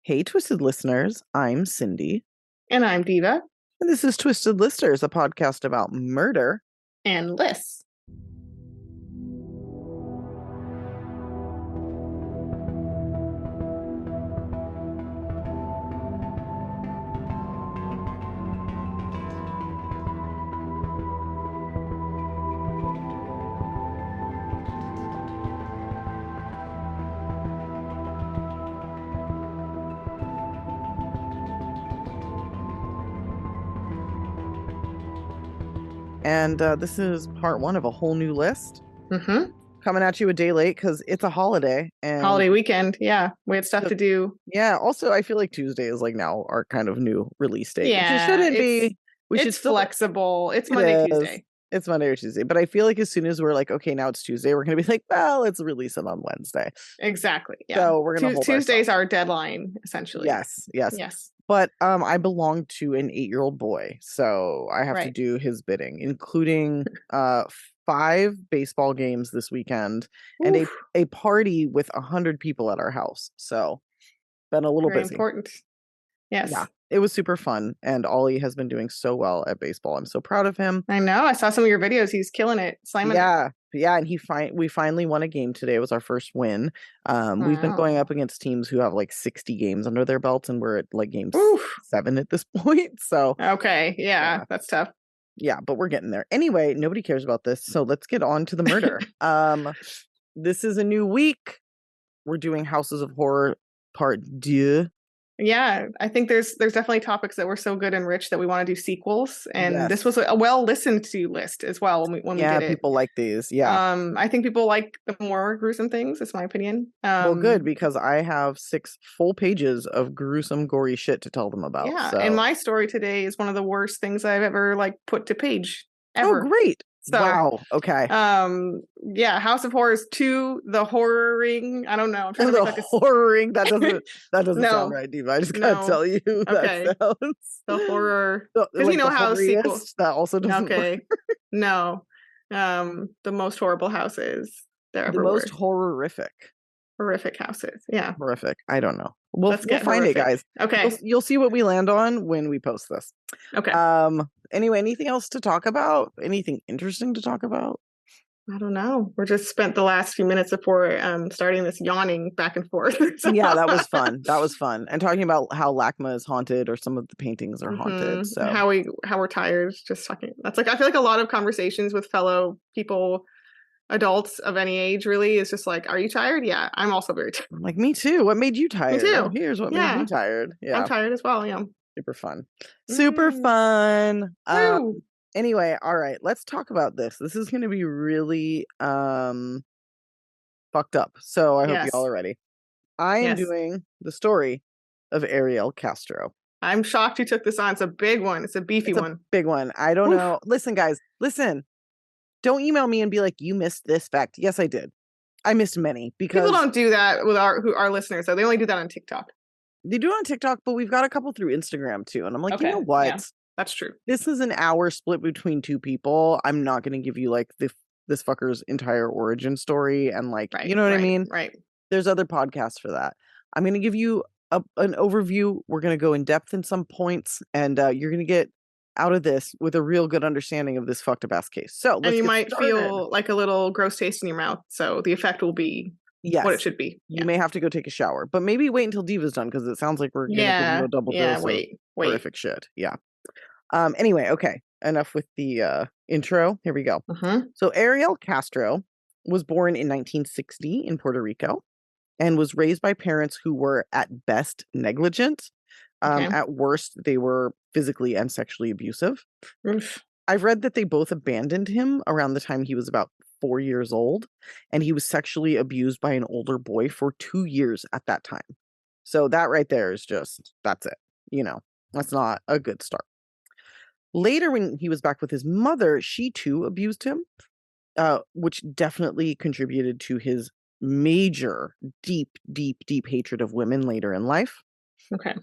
Hey, Twisted listeners, I'm Cindy. And I'm Diva. And this is Twisted Listers, a podcast about murder and lists. And this is part one of a whole new list. Mm-hmm. Coming at you a day late because it's a holiday. And holiday weekend. Yeah. We had stuff to do. Yeah. Also, I feel like Tuesday is like now our kind of new release date. Yeah. Which it shouldn't be. It's flexible. It's Monday, Tuesday. It's Monday or Tuesday. But I feel like as soon as we're like, okay, now it's Tuesday, we're going to be like, well, let's release it on Wednesday. Exactly. Yeah. So we're going to hold Tuesday's our deadline, essentially. Yes. But I belong to an 8-year-old boy, so I have to do his bidding, including 5 baseball games this weekend and a party with 100 people at our house. So been a little busy. Important. Yes. Yeah. It was super fun, and Ollie has been doing so well at baseball. I'm so proud of him. I know. I saw some of your videos. He's killing it, slamming it. Yeah, and we finally won a game today. It was our first win. We've been going up against teams who have like 60 games under their belts, and we're at like game 7 at this point. So okay, yeah, that's tough. Yeah, but we're getting there. Anyway, nobody cares about this, so let's get on to the murder. This is a new week. We're doing Houses of Horror Part 2. Yeah, I think there's definitely topics that were so good and rich that we want to do sequels, and this was a well listened to list as well when we did it. People like these. Yeah, I think people like the more gruesome things. That's my opinion. Well, good, because I have 6 full pages of gruesome, gory shit to tell them about. Yeah, so. And my story today is one of the worst things I've ever put to page ever. Oh, great. So, wow. Okay. Yeah, House of Horrors 2, the horror ring. I don't know. I'm trying to make horror ring. That doesn't sound right, Diva. I just gotta tell you. Okay. That sounds the horror. Because you know how sequels. That also doesn't work. No. The most horrible houses there ever were. The most horrific houses. Yeah. Horrific. I don't know. We'll find it, guys. Okay. You'll see what we land on when we post this. Okay. Anyway, anything else to talk about? Anything interesting to talk about? I don't know. We're just spent the last few minutes before starting this yawning back and forth. Yeah, that was fun. And talking about how LACMA is haunted, or some of the paintings are haunted. So how we're tired. Just talking. That's I feel like a lot of conversations with fellow people, adults of any age, really is just like, are you tired? Yeah, I'm also very tired. Like, me too. What made you tired? Me too. Oh, here's what made me tired. Yeah, I'm tired as well. Yeah. Super fun. Anyway, all right, let's talk about this. This is going to be really fucked up. So I hope you all are ready. I am doing the story of Ariel Castro. I'm shocked you took this on. It's a big one. It's a beefy one. Big one. I don't know. Listen, guys, listen. Don't email me and be like, you missed this fact. Yes, I did. I missed many, because people don't do that with our listeners. So they only do that on TikTok. They do it on TikTok, but we've got a couple through Instagram too. And I'm like, you know what? Yeah, that's true. This is an hour split between 2 people. I'm not going to give you like this fucker's entire origin story and you know what I mean? Right. There's other podcasts for that. I'm going to give you an overview. We're going to go in depth in some points, and you're going to get out of this with a real good understanding of this fucked up ass case. So and you might feel like a little gross taste in your mouth. So the effect will be what it should be. You may have to go take a shower, but maybe wait until Diva's done, because it sounds like we're going to give you a double dose of horrific shit. Yeah. Anyway, okay. Enough with the intro. Here we go. So Ariel Castro was born in 1960 in Puerto Rico and was raised by parents who were at best negligent. At worst, they were physically and sexually abusive. I've read that they both abandoned him around the time he was about 4 years old, and he was sexually abused by an older boy for 2 years at that time. So that right there is that's it. You know, that's not a good start. Later, when he was back with his mother, she too abused him, which definitely contributed to his major, deep hatred of women later in life. Okay.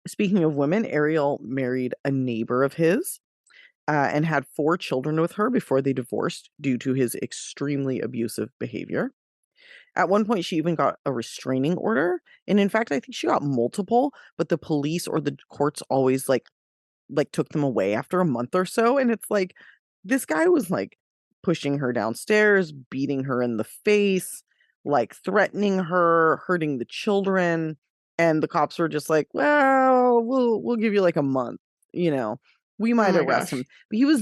Speaking of women, Ariel married a neighbor of his and had 4 children with her before they divorced due to his extremely abusive behavior. At one point, she even got a restraining order. And in fact, I think she got multiple, but the police or the courts always like took them away after a month or so. And it's like, this guy was like pushing her downstairs, beating her in the face, like threatening her, hurting the children. And the cops were just like, well, we'll give you like a month, you know. We might arrest him. But he was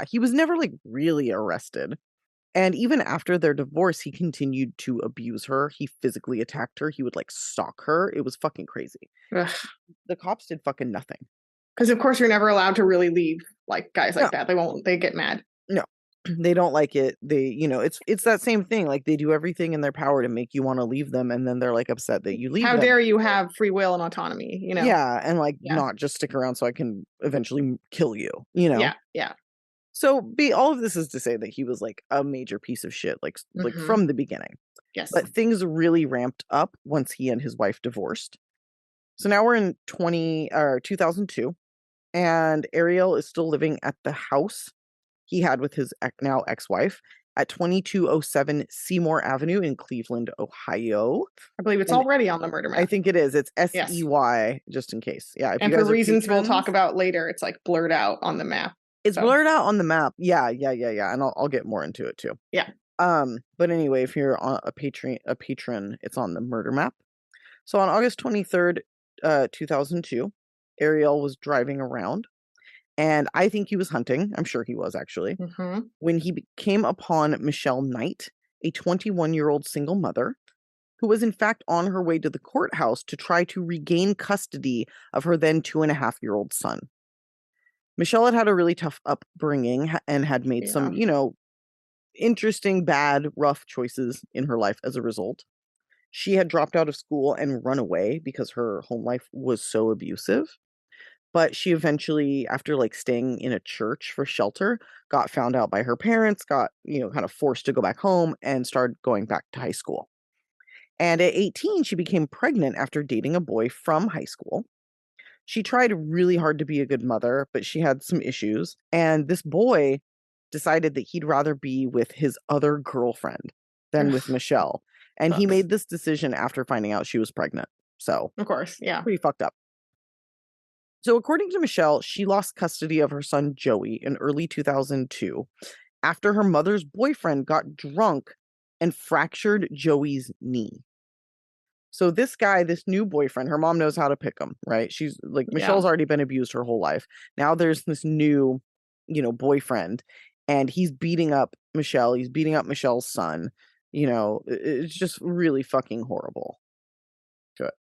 he was never like really arrested. And even after their divorce, he continued to abuse her. He physically attacked her. He would like stalk her. It was fucking crazy. Ugh. The cops did fucking nothing. Because of course you're never allowed to really leave like guys like that. They get mad. No. They don't like it. They, it's that same thing. Like they do everything in their power to make you want to leave them, and then they're like upset that you leave How them. dare you have free will and autonomy, you know? Yeah, and like not just stick around so I can eventually kill you, you know? Yeah. So all of this is to say that he was like a major piece of shit, like from the beginning. Yes. But things really ramped up once he and his wife divorced. So now we're in 2002, and Ariel is still living at the house he had with his now ex-wife at 2207 Seymour Avenue in Cleveland, Ohio. I believe it's already on the murder map. I think it is. It's SEY, just in case. Yeah. And for reasons we'll talk about later, it's like blurred out on the map. It's blurred out on the map. Yeah. And I'll get more into it too. Yeah. But anyway, if you're a patron, it's on the murder map. So on August 23rd, 2002, Ariel was driving around, and I think he was hunting. I'm sure he was actually. When he came upon Michelle Knight, a 21-year-old single mother, who was in fact on her way to the courthouse to try to regain custody of her then 2.5-year-old son. Michelle had a really tough upbringing and had made some, interesting, bad, rough choices in her life as a result. She had dropped out of school and run away because her home life was so abusive. But she eventually, after like staying in a church for shelter, got found out by her parents, got, kind of forced to go back home and started going back to high school. And at 18, she became pregnant after dating a boy from high school. She tried really hard to be a good mother, but she had some issues. And this boy decided that he'd rather be with his other girlfriend than with Michelle. And he made this decision after finding out she was pregnant. So, of course, yeah. Pretty fucked up. So according to Michelle, she lost custody of her son Joey in early 2002 after her mother's boyfriend got drunk and fractured Joey's knee. So this guy, this new boyfriend, her mom knows how to pick him, right? She's like, Michelle's already been abused her whole life. Now there's this new, boyfriend, and he's beating up Michelle. He's beating up Michelle's son. It's just really fucking horrible. Good.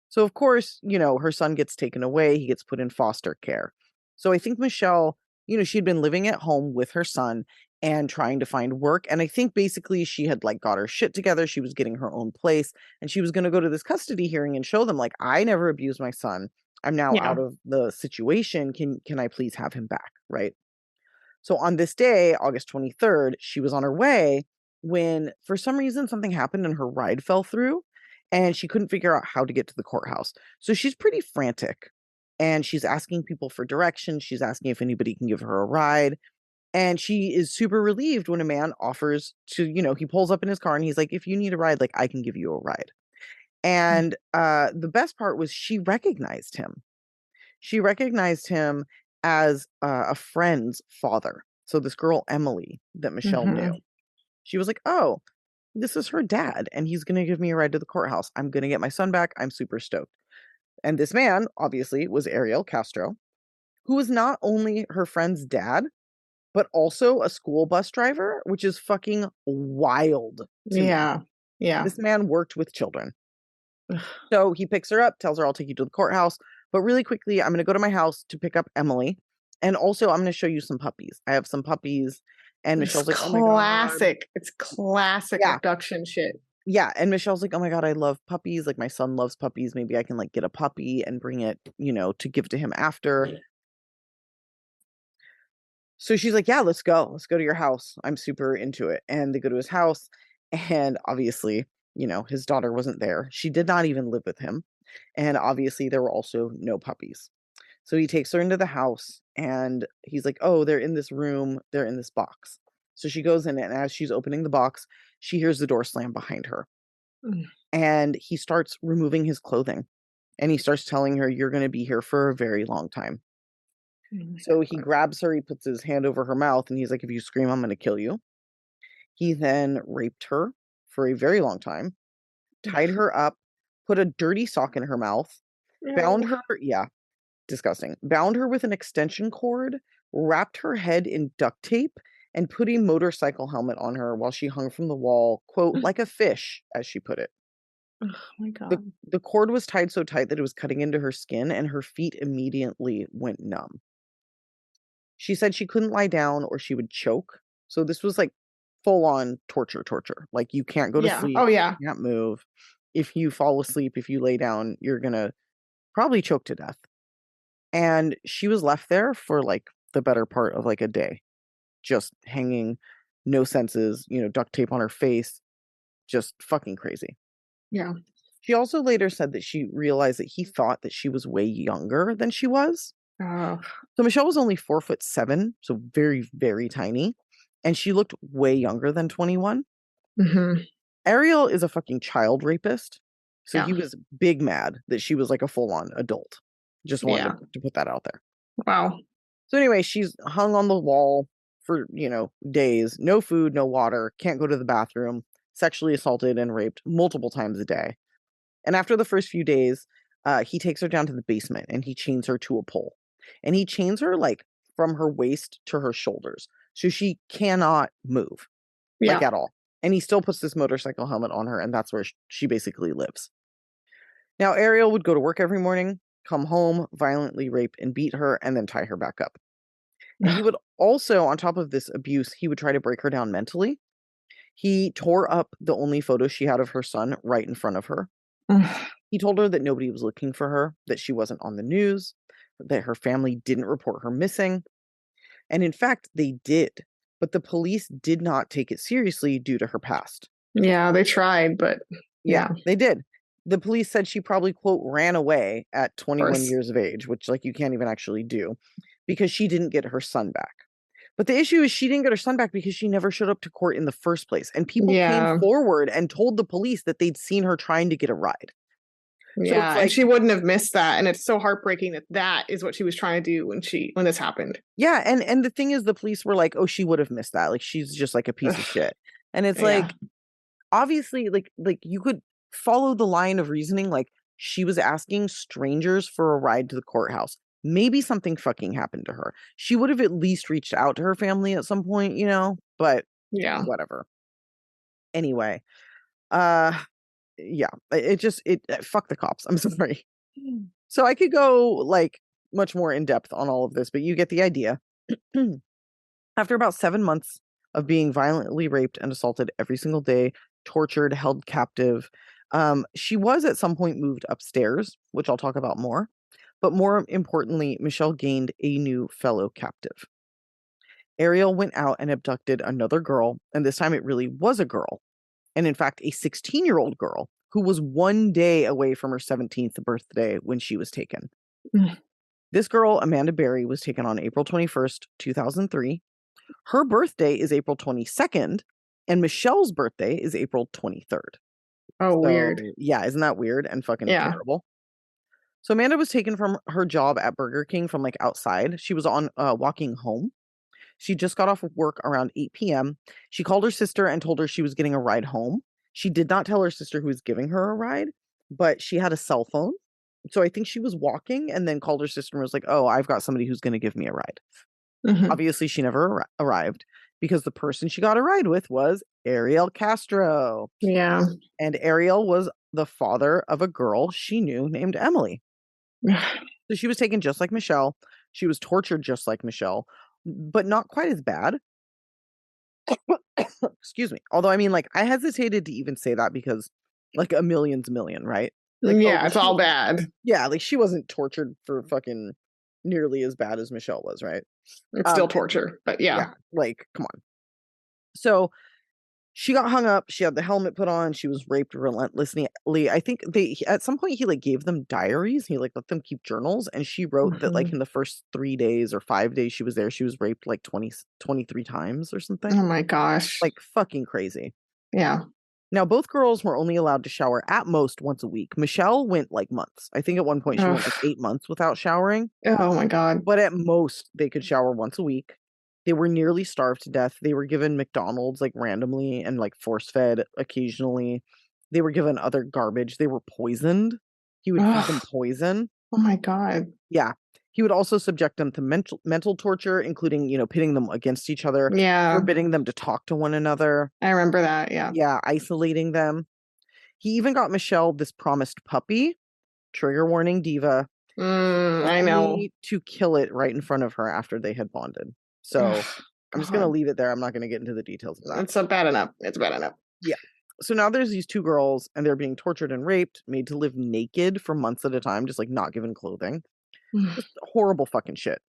So of course, her son gets taken away. He gets put in foster care. So I think Michelle, she'd been living at home with her son and trying to find work. And I think basically she had like got her shit together. She was getting her own place, and she was going to go to this custody hearing and show them like, I never abused my son. I'm now out of the situation. Can I please have him back? Right. So on this day, August 23rd, she was on her way when for some reason something happened and her ride fell through and she couldn't figure out how to get to the courthouse. So she's pretty frantic and she's asking people for directions. She's asking if anybody can give her a ride. And she is super relieved when a man offers to, he pulls up in his car and he's like, if you need a ride, like I can give you a ride. And the best part was she recognized him. She recognized him as a friend's father. So this girl, Emily, that Michelle knew. She was like, oh, this is her dad, and he's going to give me a ride to the courthouse. I'm going to get my son back. I'm super stoked. And this man, obviously, was Ariel Castro, who was not only her friend's dad, but also a school bus driver, which is fucking wild to me. Yeah. This man worked with children. So he picks her up, tells her, I'll take you to the courthouse. But really quickly, I'm going to go to my house to pick up Emily. And also, I'm going to show you some puppies. I have some puppies. And Michelle's like, oh my God. Classic. It's classic abduction shit. Yeah. And Michelle's like, oh my God, I love puppies. Like my son loves puppies. Maybe I can like get a puppy and bring it, to give to him after. So she's like, yeah, let's go. Let's go to your house. I'm super into it. And they go to his house. And obviously, his daughter wasn't there. She did not even live with him. And obviously, there were also no puppies. So he takes her into the house and he's like, oh, they're in this room. They're in this box. So she goes in, and as she's opening the box, she hears the door slam behind her. And he starts removing his clothing. And he starts telling her, you're going to be here for a very long time. So he grabs her, he puts his hand over her mouth, and he's like, if you scream, I'm going to kill you. He then raped her for a very long time, tied her up, put a dirty sock in her mouth, bound her, disgusting, bound her with an extension cord, wrapped her head in duct tape, and put a motorcycle helmet on her while she hung from the wall, quote, like a fish, as she put it. Oh my God. The cord was tied so tight that it was cutting into her skin, and her feet immediately went numb. She said she couldn't lie down or she would choke. So this was like full on torture. Like you can't go to sleep. Oh, yeah. You can't move. If you fall asleep, if you lay down, you're going to probably choke to death. And she was left there for like the better part of like a day, just hanging, no senses, duct tape on her face, just fucking crazy. Yeah. She also later said that she realized that he thought that she was way younger than she was. So Michelle was only 4'7", so very, very tiny. And she looked way younger than 21. Ariel is a fucking child rapist. So he was big mad that she was like a full-on adult. Just wanted to put that out there. Wow. So anyway, she's hung on the wall for, days. No food, no water, can't go to the bathroom, sexually assaulted and raped multiple times a day. And after the first few days, he takes her down to the basement and he chains her to a pole. And he chains her like from her waist to her shoulders. So she cannot move like at all. And he still puts this motorcycle helmet on her, and that's where she basically lives. Now, Ariel would go to work every morning, come home, violently rape and beat her, and then tie her back up. And he would also, on top of this abuse, he would try to break her down mentally. He tore up the only photo she had of her son right in front of her. He told her that nobody was looking for her, that she wasn't on the news, that her family didn't report her missing. And in fact, they did. But the police did not take it seriously due to her past. Yeah, they tried, but yeah, they did. The police said she probably, quote, ran away at 21 years of age, which like you can't even actually do because she didn't get her son back. But the issue is she didn't get her son back because she never showed up to court in the first place. And people came forward and told the police that they'd seen her trying to get a ride. Yeah, and she wouldn't have missed that. And it's so heartbreaking that is what she was trying to do when this happened. Yeah, and the thing is, the police were like, oh, she would have missed that. Like, she's just like a piece of shit. And it's like, obviously, like you could follow the line of reasoning. Like, she was asking strangers for a ride to the courthouse. Maybe something fucking happened to her. She would have at least reached out to her family at some point, but whatever. Anyway, fuck the cops. I'm sorry. So I could go like much more in depth on all of this, but you get the idea. After about 7 months of being violently raped and assaulted every single day, tortured, held captive, she was at some point moved upstairs, which I'll talk about more. But more importantly, Michelle gained a new fellow captive. Ariel went out and abducted another girl, and this time it really was a girl. And in fact, a 16-year-old girl who was 1 day away from her 17th birthday when she was taken. This girl, Amanda Berry, was taken on April 21st, 2003. Her birthday is April 22nd, and Michelle's birthday is April 23rd. Oh, weird. Yeah, isn't that weird and fucking terrible? So Amanda was taken from her job at Burger King from like outside. She was on walking home. She just got off of work around 8 p.m. She called her sister and told her she was getting a ride home. She did not tell her sister who was giving her a ride, but she had a cell phone. So I think she was walking and then called her sister and was like, oh, I've got somebody who's going to give me a ride. Obviously, she never arrived because the person she got a ride with was Ariel Castro. Yeah. And Ariel was the father of a girl she knew named Emily. So she was taken just like Michelle. She was tortured just like Michelle, but not quite as bad. Excuse me. Although, I mean, like, I hesitated to even say that because, like, a million's a million, right? Like, it's all bad. Yeah, like, she wasn't tortured for fucking nearly as bad as Michelle was, right? It's still torture, but yeah. Like, come on. So, She got hung up. She had the helmet put on. She was raped relentlessly. I think at some point he like gave them diaries. He like let them keep journals, and she wrote that like in the first 3 days or 5 days she was there, she was raped like 23 times or something. Oh my gosh. Like fucking crazy. Yeah. Now, both girls were only allowed to shower at most once a week. Michelle went like months. I think at one point she went like 8 months without showering. Oh my God. But at most they could shower once a week. They were nearly starved to death. They were given McDonald's like randomly and like force fed occasionally. They were given other garbage. They were poisoned. He would feed them poison. Oh my God. Yeah. He would also subject them to mental torture, including, pitting them against each other, forbidding them to talk to one another. I remember that, yeah. Yeah, isolating them. He even got Michelle this promised puppy, trigger warning diva, I know, to kill it right in front of her after they had bonded. So I'm just going to leave it there. I'm not going to get into the details of that. It's bad enough. It's bad enough. Yeah. So now there's these two girls and they're being tortured and raped, made to live naked for months at a time, just like not given clothing. Just horrible fucking shit.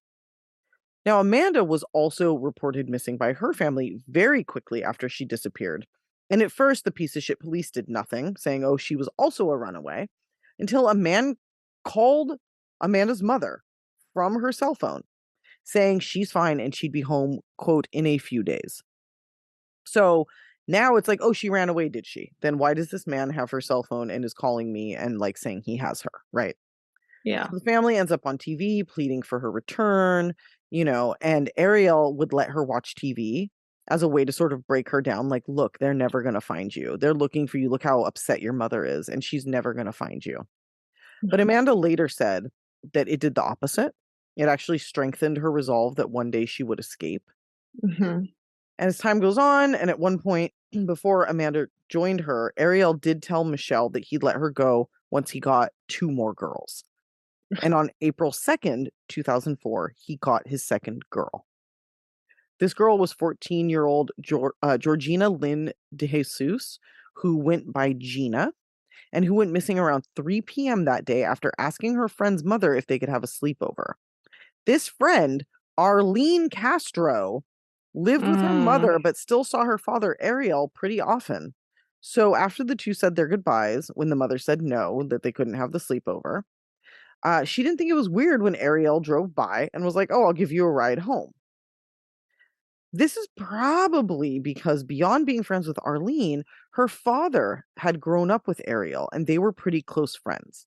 Now, Amanda was also reported missing by her family very quickly after she disappeared. And at first, the piece of shit police did nothing, saying, oh, she was also a runaway, until a man called Amanda's mother from her cell phone, saying she's fine and she'd be home, quote, in a few days. So now it's like, oh, she ran away, did she? Then why does this man have her cell phone and is calling me and like saying he has her, right? Yeah. So the family ends up on TV pleading for her return, and Ariel would let her watch TV as a way to sort of break her down. Like, look, they're never going to find you. They're looking for you. Look how upset your mother is, and she's never going to find you. But Amanda later said that it did the opposite. It actually strengthened her resolve that one day she would escape. And as time goes on, and at one point before Amanda joined her, Ariel did tell Michelle that he'd let her go once he got 2 more girls. And on April 2nd, 2004, he caught his second girl. This girl was 14-year-old Georgina Lynn DeJesus, who went by Gina, and who went missing around 3 p.m. that day after asking her friend's mother if they could have a sleepover. This friend, Ariel Castro, lived with her mother, but still saw her father, Ariel, pretty often. So after the two said their goodbyes, when the mother said no, that they couldn't have the sleepover, she didn't think it was weird when Ariel drove by and was like, oh, I'll give you a ride home. This is probably because beyond being friends with Arlene, her father had grown up with Ariel and they were pretty close friends.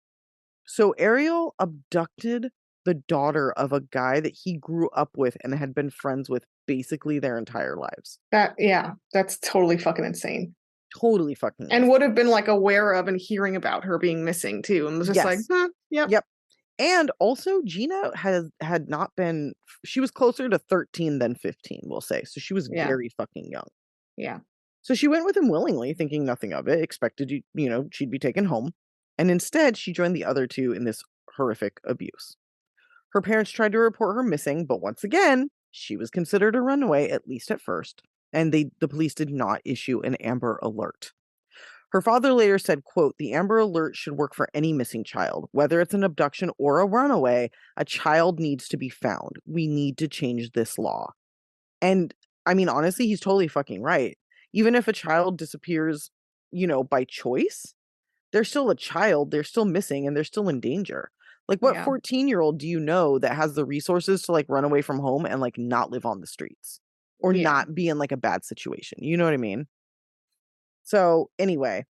So Ariel abducted the daughter of a guy that he grew up with and had been friends with basically their entire lives. That's totally fucking insane. Totally fucking insane. And would have been like aware of and hearing about her being missing too, and was just like, yep. And also Gina had not been, she was closer to 13 than 15, we'll say. So she was very fucking young. Yeah. So she went with him willingly, thinking nothing of it, expected, she'd be taken home. And instead, she joined the other two in this horrific abuse. Her parents tried to report her missing, but once again, she was considered a runaway, at least at first. And the police did not issue an Amber Alert. Her father later said, quote, the Amber Alert should work for any missing child. Whether it's an abduction or a runaway, a child needs to be found. We need to change this law. And I mean, honestly, he's totally fucking right. Even if a child disappears, by choice, they're still a child, they're still missing, and they're still in danger. Like, what 14-year-old do you know that has the resources to, like, run away from home and, like, not live on the streets? Or not be in, like, a bad situation? You know what I mean? So, anyway,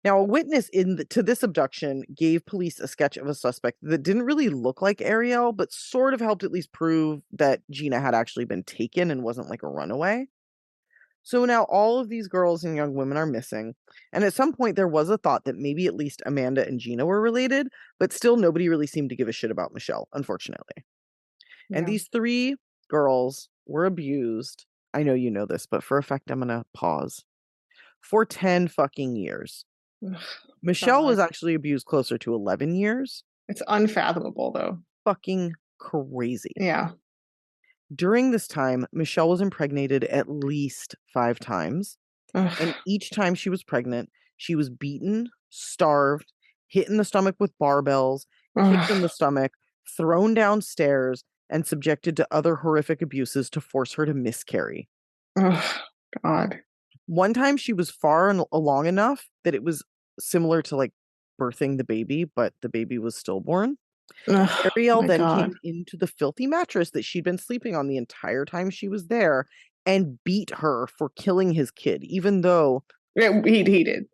now a witness to this abduction gave police a sketch of a suspect that didn't really look like Ariel, but sort of helped at least prove that Gina had actually been taken and wasn't like a runaway. So now all of these girls and young women are missing. And at some point there was a thought that maybe at least Amanda and Gina were related, but still nobody really seemed to give a shit about Michelle, unfortunately. Yeah. And these 3 girls were abused. I know you know this, but for effect, I'm going to pause. For 10 fucking years. Michelle was actually abused closer to 11 years. It's unfathomable, though. Fucking crazy. Yeah. During this time, Michelle was impregnated at least 5 times. And each time she was pregnant, she was beaten, starved, hit in the stomach with barbells, kicked in the stomach, thrown downstairs, and subjected to other horrific abuses to force her to miscarry. Oh, God. One time she was far along enough that it was similar to like birthing the baby, but the baby was stillborn. Ariel then came into the filthy mattress that she'd been sleeping on the entire time she was there and beat her for killing his kid, even though he did.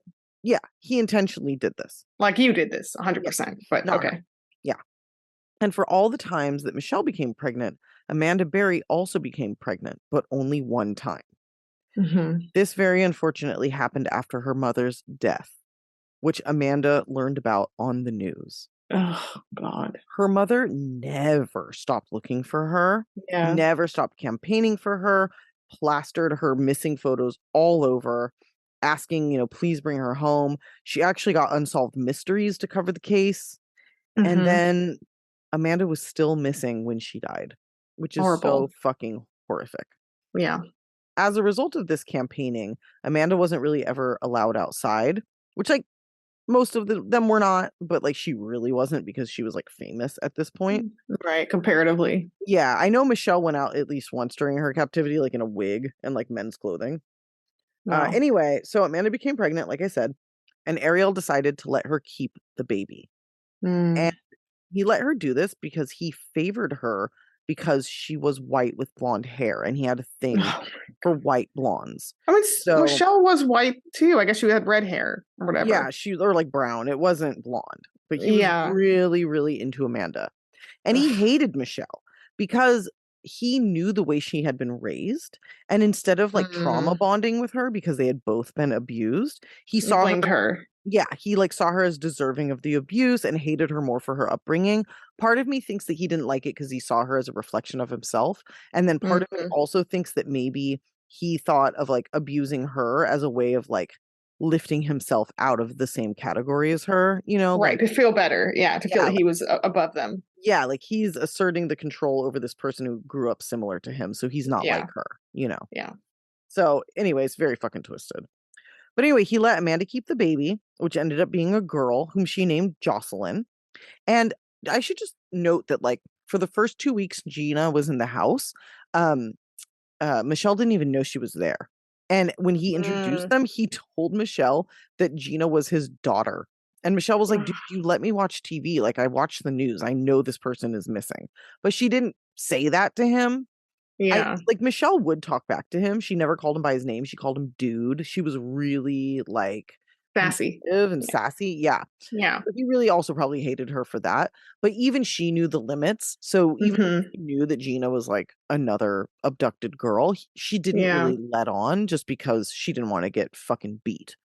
Yeah, he intentionally did this. Like you did this 100%, but Not okay. her. Yeah. And for all the times that Michelle became pregnant, Amanda Berry also became pregnant, but only one time. This very unfortunately happened after her mother's death, which Amanda learned about on the news. Oh, God. Her mother never stopped looking for her, never stopped campaigning for her, plastered her missing photos all over, asking, please bring her home. She actually got Unsolved Mysteries to cover the case. And then Amanda was still missing when she died, which is so fucking horrific. Yeah. As a result of this campaigning, Amanda wasn't really ever allowed outside, which like most of them were not, but like she really wasn't because she was like famous at this point. Right, comparatively. Yeah, I know Michelle went out at least once during her captivity, like in a wig and like men's clothing. Wow. Anyway, so Amanda became pregnant, like I said, and Ariel decided to let her keep the baby. And he let her do this because he favored her because she was white with blonde hair and he had a thing for white blondes. I mean, so, Michelle was white too. I guess she had red hair or whatever. Yeah, or like brown. It wasn't blonde, but he was really, really into Amanda. And he hated Michelle because he knew the way she had been raised. And instead of like trauma bonding with her because they had both been abused, he saw her. Yeah, he like saw her as deserving of the abuse and hated her more for her upbringing. Part of me thinks that he didn't like it because he saw her as a reflection of himself. And then part of me also thinks that maybe he thought of like abusing her as a way of like lifting himself out of the same category as her, right, like, to feel better. Yeah, to feel that he was above them. Yeah, like he's asserting the control over this person who grew up similar to him. So he's not like her, Yeah. So anyways, very fucking twisted. But anyway, he let Amanda keep the baby, which ended up being a girl whom she named Jocelyn. And I should just note that, like, for the first 2 weeks Gina was in the house, Michelle didn't even know she was there. And when he introduced them, he told Michelle that Gina was his daughter. And Michelle was like, dude, you let me watch TV. Like, I watch the news. I know this person is missing. But she didn't say that to him. Yeah. Like Michelle would talk back to him. She never called him by his name. She called him dude. She was really like sassy and sassy. Yeah. Yeah. But he really also probably hated her for that. But even she knew the limits. So even if she knew that Gina was like another abducted girl, she didn't really let on just because she didn't want to get fucking beat.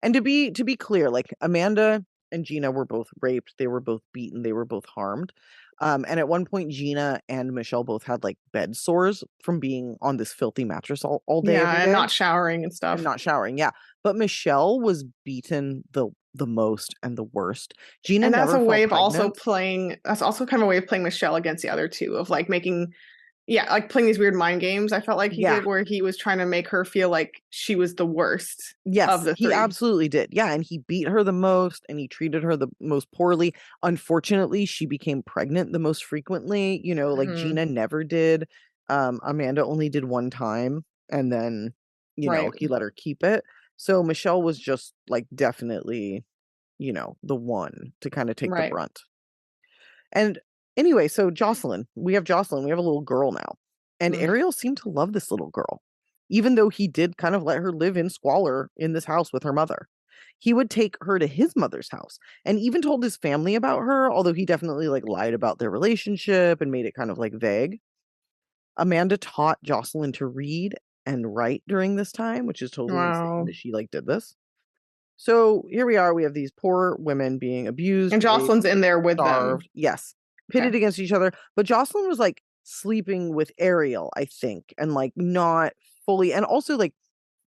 And to be clear, like Amanda and Gina were both raped. They were both beaten. They were both harmed. And at one point, Gina and Michelle both had like bed sores from being on this filthy mattress all day. Yeah, and not showering and stuff. And not showering, yeah. But Michelle was beaten the most and the worst. Gina, and that's never a way of pregnant. also playing. That's also kind of a way of playing Michelle against the other two, of like making. Yeah, like playing these weird mind games. I felt like he did, where he was trying to make her feel like she was the worst. Yes, of the three. He absolutely did. Yeah, and he beat her the most, and he treated her the most poorly. Unfortunately, she became pregnant the most frequently. Like Gina never did. Amanda only did one time, and then he let her keep it. So Michelle was just like definitely, the one to kind of take the brunt. And anyway, so Jocelyn, we have a little girl now. And Ariel seemed to love this little girl, even though he did kind of let her live in squalor in this house with her mother. He would take her to his mother's house and even told his family about her, although he definitely like lied about their relationship and made it kind of like vague. Amanda taught Jocelyn to read and write during this time, which is totally insane that she like did this. So here we are. We have these poor women being abused. And Jocelyn's in there with starved. Them. Yes. Pitted against each other. But Jocelyn was like sleeping with Ariel, I think, and like not fully. And also like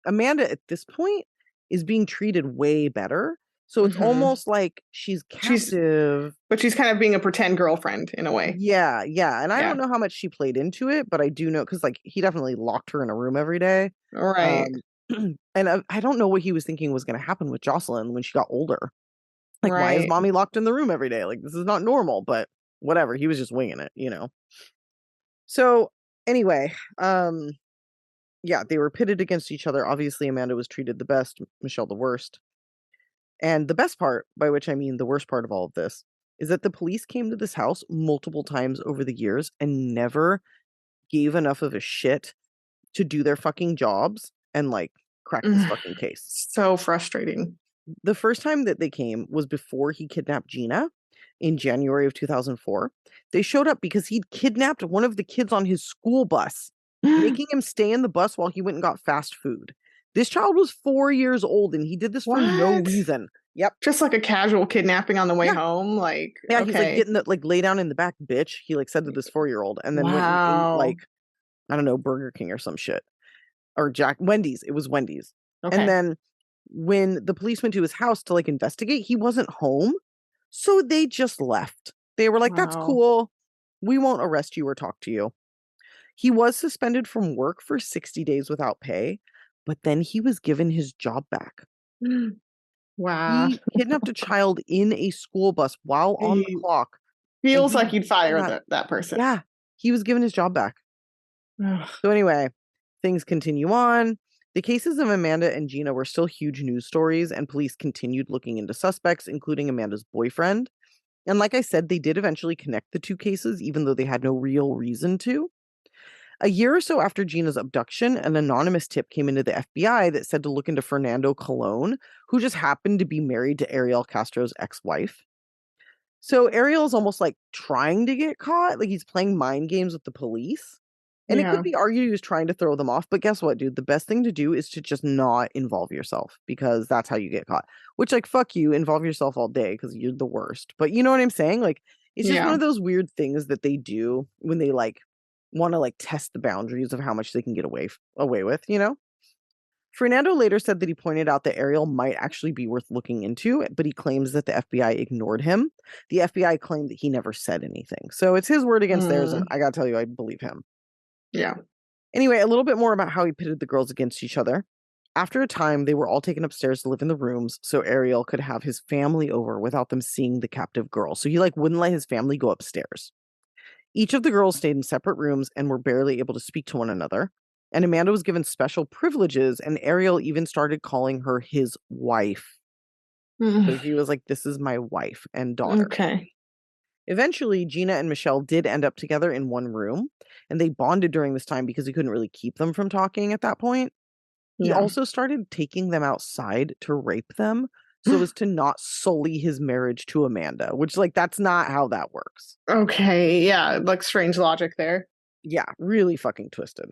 Amanda at this point is being treated way better. So it's almost like she's captive. But she's kind of being a pretend girlfriend in a way. Yeah. Yeah. And I don't know how much she played into it, but I do know because like he definitely locked her in a room every day. Right. And I don't know what he was thinking was going to happen with Jocelyn when she got older. Like, why is mommy locked in the room every day? Like, this is not normal, but whatever. He was just winging it, So anyway, Yeah, they were pitted against each other. Obviously, Amanda was treated the best, Michelle the worst. And the best part, by which I mean the worst part of all of this, is that the police came to this house multiple times over the years and never gave enough of a shit to do their fucking jobs and, like, crack this fucking case. So frustrating. The first time that they came was before he kidnapped Gina in January of 2004. They showed up because he'd kidnapped one of the kids on his school bus, making him stay in the bus while he went and got fast food. This child was 4 years old and he did this for no reason. Yep. Just like a casual kidnapping on the way home. Like, yeah, okay. He's like, getting the, like, lay down in the back, bitch. He, like, said to this 4-year-old and then went and ate, like, I don't know, Burger King or some shit. Or Wendy's. It was Wendy's. Okay. And then when the police went to his house to, like, investigate, he wasn't home. So they just left. They were like, that's cool. We won't arrest you or talk to you. He was suspended from work for 60 days without pay, but then he was given his job back. Wow. He kidnapped a child in a school bus while on the clock. Feels like you'd fire that person. Yeah. He was given his job back. So anyway, things continue on. The cases of Amanda and Gina were still huge news stories, and police continued looking into suspects, including Amanda's boyfriend. And like I said, they did eventually connect the two cases, even though they had no real reason to. A year or so after Gina's abduction, an anonymous tip came into the FBI that said to look into Fernando Colon, who just happened to be married to Ariel Castro's ex-wife. So Ariel's almost like trying to get caught, like he's playing mind games with the police. And it could be argued he was trying to throw them off, but guess what, dude? The best thing to do is to just not involve yourself, because that's how you get caught. Which, like, fuck you, involve yourself all day because you're the worst. But you know what I'm saying? Like, it's just one of those weird things that they do when they, like, want to, like, test the boundaries of how much they can get away with, you know? Fernando later said that he pointed out that Ariel might actually be worth looking into, but he claims that the FBI ignored him. The FBI claimed that he never said anything. So it's his word against theirs, and I gotta tell you, I believe him. Yeah. Anyway, a little bit more about how he pitted the girls against each other. After a time, they were all taken upstairs to live in the rooms so Ariel could have his family over without them seeing the captive girl. So he, like, wouldn't let his family go upstairs. Each of the girls stayed in separate rooms and were barely able to speak to one another. And Amanda was given special privileges, and Ariel even started calling her his wife. So he was like, this is my wife and daughter. Okay. Eventually, Gina and Michelle did end up together in one room, and they bonded during this time because he couldn't really keep them from talking at that point. He also started taking them outside to rape them so as to not sully his marriage to Amanda, which, like, that's not how that works. Okay, yeah, like strange logic there. Yeah, really fucking twisted.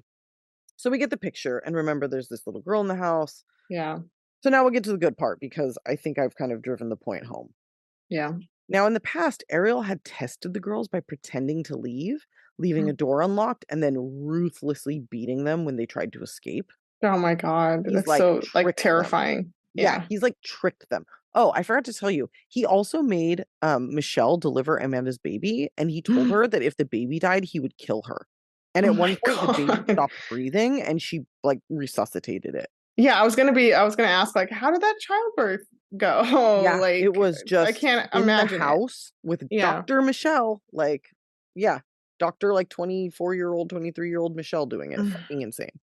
So we get the picture, and remember, there's this little girl in the house. Yeah. So now we'll get to the good part, because I think I've kind of driven the point home. Yeah. Now, in the past, Ariel had tested the girls by pretending to leave, leaving a door unlocked, and then ruthlessly beating them when they tried to escape. Oh my God. That's like, so, like, terrifying. Yeah, he's, like, tricked them. Oh, I forgot to tell you, he also made Michelle deliver Amanda's baby, and he told her that if the baby died, he would kill her. And at one point, the baby stopped breathing, and she, like, resuscitated it. Yeah, I was gonna ask, like, how did that childbirth go? Yeah, like, it was just I can't in imagine the house with Dr. Michelle, like, Dr. like 24-year-old, 23-year-old Michelle doing it. Fucking insane.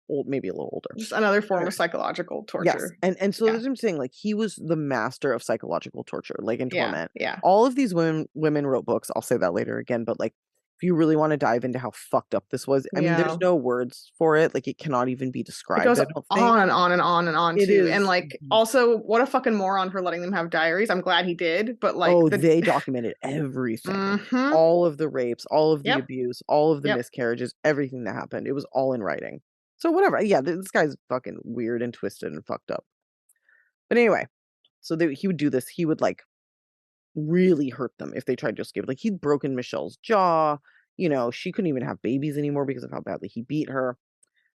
Old, maybe a little older. Just another form of psychological torture. Yes, and so that's what I'm saying. Like, he was the master of psychological torture, like, in torment. Yeah. All of these women wrote books. I'll say that later again, but, like, if you really want to dive into how fucked up this was, I mean, there's no words for it. Like, it cannot even be described. It goes on and on and on and on, too. And, like, also, what a fucking moron for letting them have diaries. I'm glad he did, but, like... they documented everything. All of the rapes, all of the abuse, all of the miscarriages, everything that happened. It was all in writing. So whatever. Yeah, this guy's fucking weird and twisted and fucked up. But anyway, so he would do this. He would, like, really hurt them if they tried to escape. Like, he'd broken Michelle's jaw. You know, she couldn't even have babies anymore because of how badly he beat her.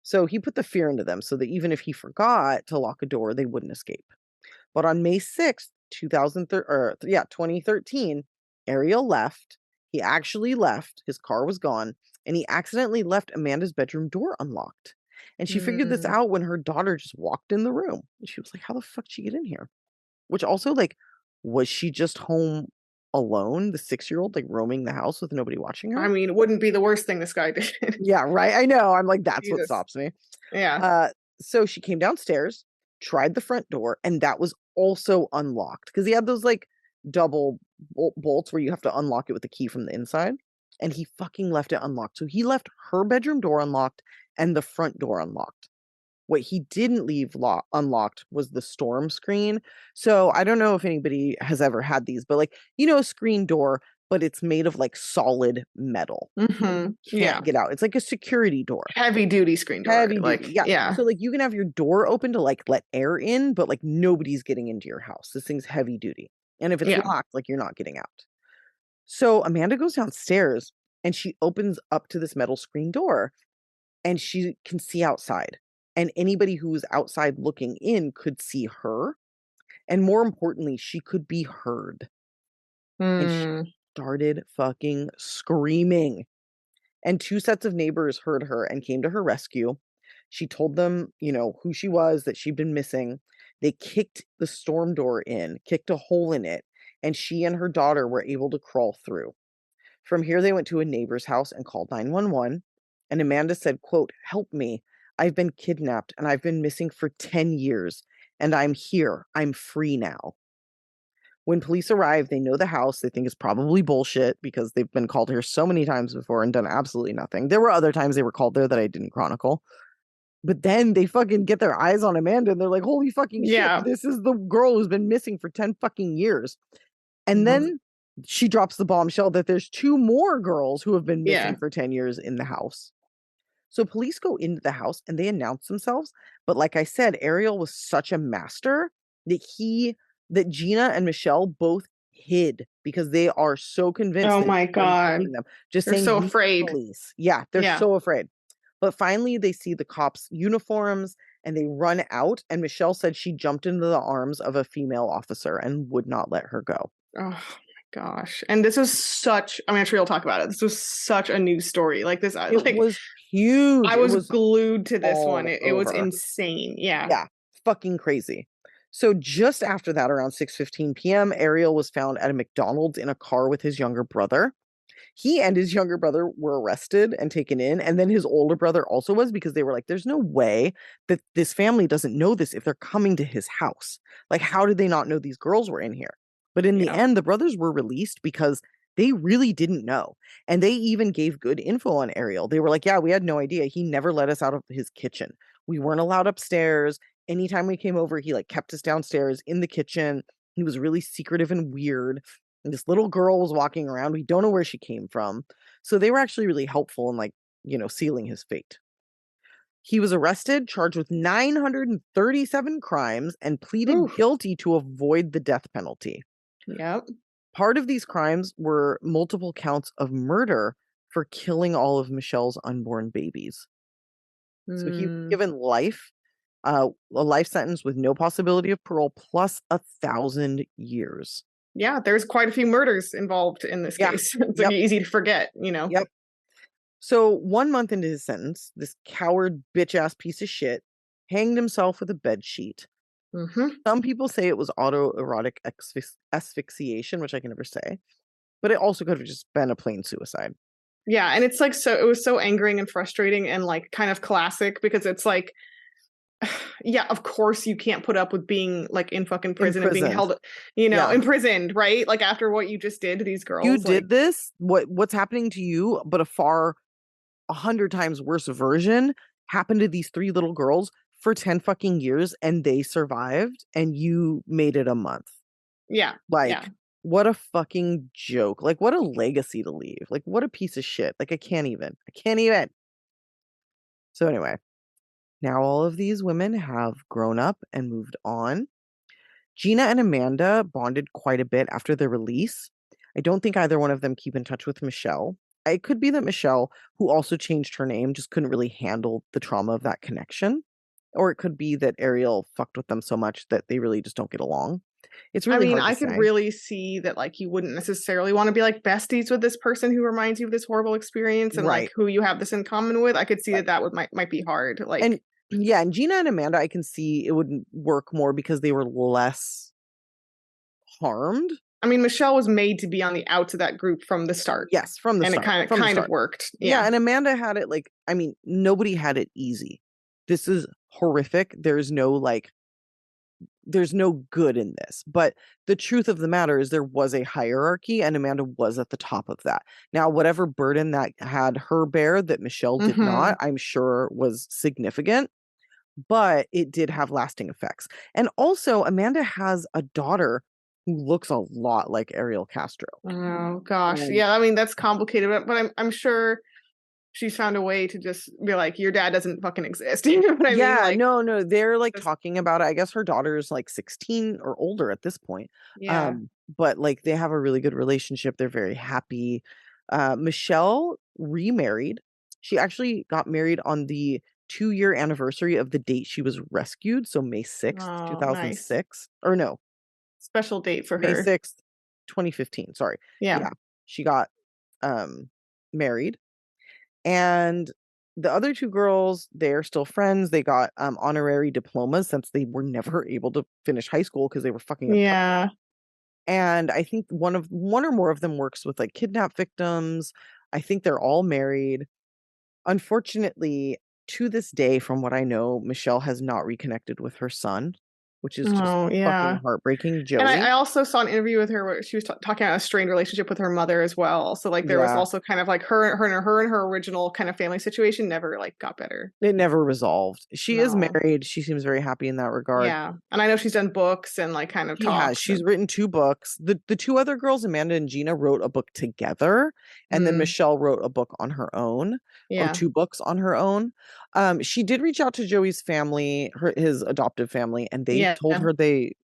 So he put the fear into them so that even if he forgot to lock a door, they wouldn't escape. But on May 6th, 2013, Ariel left. He actually left. His car was gone. And he accidentally left Amanda's bedroom door unlocked. And she figured this out when her daughter just walked in the room. And she was like, how the fuck did she get in here? Which also, like, was she just home alone, the 6-year-old, like roaming the house with nobody watching her. I mean, it wouldn't be the worst thing this guy did. Yeah, right. I know. I'm like, that's what stops me. Yeah. So she came downstairs, tried the front door, and that was also unlocked because he had those like double bolts where you have to unlock it with the key from the inside. And he fucking left it unlocked. So he left her bedroom door unlocked and the front door unlocked. What he didn't leave unlocked was the storm screen. So I don't know if anybody has ever had these, but like, a screen door, but it's made of like solid metal. Mm-hmm. Can't get out. It's like a security door. Heavy duty screen door. Heavy duty. Yeah. So like you can have your door open to like let air in, but like nobody's getting into your house. This thing's heavy duty. And if it's locked, like you're not getting out. So Amanda goes downstairs and she opens up to this metal screen door and she can see outside. And anybody who was outside looking in could see her. And more importantly, she could be heard. And she started fucking screaming. And 2 sets of neighbors heard her and came to her rescue. She told them, who she was, that she'd been missing. They kicked the storm door in, kicked a hole in it, and she and her daughter were able to crawl through. From here, they went to a neighbor's house and called 911. And Amanda said, quote, "Help me. I've been kidnapped and I've been missing for 10 years. And I'm here. I'm free now." When police arrive, they know the house. They think it's probably bullshit because they've been called here so many times before and done absolutely nothing. There were other times they were called there that I didn't chronicle. But then they fucking get their eyes on Amanda and they're like, holy fucking shit, this is the girl who's been missing for 10 fucking years. And then she drops the bombshell that there's 2 more girls who have been missing for 10 years in the house. So police go into the house and they announce themselves. But like I said, Ariel was such a master that Gina and Michelle both hid because they are so convinced. Oh my God. Them. Just they're so afraid. Police. Yeah, they're so afraid. But finally they see the cops' uniforms and they run out. And Michelle said she jumped into the arms of a female officer and would not let her go. Oh my gosh. And this was I'm sure you'll talk about it. This was such a news story. Like this, it was huge. I was glued to this one. It was insane. Yeah. Yeah. Fucking crazy. So just after that, around 6:15 p.m., Ariel was found at a McDonald's in a car with his younger brother. He and his younger brother were arrested and taken in. And then his older brother also was, because they were like, there's no way that this family doesn't know this if they're coming to his house. Like, how did they not know these girls were in here? But in the end, the brothers were released because they really didn't know. And they even gave good info on Ariel. They were like, yeah, we had no idea. He never let us out of his kitchen. We weren't allowed upstairs. Anytime we came over, he like kept us downstairs in the kitchen. He was really secretive and weird. And this little girl was walking around. We don't know where she came from. So they were actually really helpful in like, sealing his fate. He was arrested, charged with 937 crimes, and pleaded guilty to avoid the death penalty. Yep. Part of these crimes were multiple counts of murder for killing all of Michelle's unborn babies. So he was given life, a life sentence with no possibility of parole, plus 1,000 years. Yeah, there's quite a few murders involved in this case. It's like easy to forget, Yep. So 1 month into his sentence, this coward bitch-ass piece of shit hanged himself with a bed sheet. Some people say it was autoerotic asphyxiation, which I can never say. But it also could have just been a plain suicide. Yeah, and it's like it was so angering and frustrating and like kind of classic, because it's like, yeah, of course you can't put up with being like in fucking prison and being held, imprisoned, right? Like after what you just did to these girls. You did this, what's happening to you, but a far 100 times worse version happened to these 3 little girls for 10 fucking years, and they survived, and you made it a month. Yeah. What a fucking joke. Like, what a legacy to leave. Like, what a piece of shit. Like, I can't even. So anyway, now all of these women have grown up and moved on. Gina and Amanda bonded quite a bit after their release. I don't think either one of them keep in touch with Michelle. It could be that Michelle, who also changed her name, just couldn't really handle the trauma of that connection. Or it could be that Ariel fucked with them so much that they really just don't get along. It's really hard to I could say. really see that, like, you wouldn't necessarily want to be like besties with this person who reminds you of this horrible experience and like who you have this in common with. I could see that might be hard. Like, and Gina and Amanda, I can see it wouldn't work more because they were less harmed. I mean, Michelle was made to be on the outs of that group from the start. Yes, from the start. And it kind of worked. Yeah, and Amanda had it like, I mean, nobody had it easy. This is horrific. There's no good in this. But the truth of the matter is there was a hierarchy and Amanda was at the top of that. Now, whatever burden that had her bear that Michelle did not, I'm sure was significant, but it did have lasting effects. And also, Amanda has a daughter who looks a lot like Ariel Castro. Oh gosh. Yeah, I mean, that's complicated, but I'm sure she's found a way to just be like, your dad doesn't fucking exist. You know what I mean? Like, no, they're like talking about it. I guess her daughter is like 16 or older at this point. Yeah. But like they have a really good relationship. They're very happy. Michelle remarried. She actually got married on the 2-year anniversary of the date she was rescued. So May 6th, 2006. Nice. Or no. Special date for May her. May 6th, 2015. Sorry. Yeah. She got married. And the other 2 girls, they're still friends. They got honorary diplomas since they were never able to finish high school because they were fucking up. Yeah. And I think one or more of them works with like kidnap victims. I think they're all married. Unfortunately, to this day, from what I know, Michelle has not reconnected with her son, which is just fucking heartbreaking. Joey. And I also saw an interview with her where she was talking about a strained relationship with her mother as well. So like there was also kind of like her and her original kind of family situation never like got better. It never resolved. She is married. She seems very happy in that regard. Yeah. And I know she's done books and like kind of talks. She's written 2 books. The 2 other girls, Amanda and Gina, wrote a book together. And then Michelle wrote a book on her own. Or 2 books on her own. She did reach out to Joey's family, his adoptive family, and they told her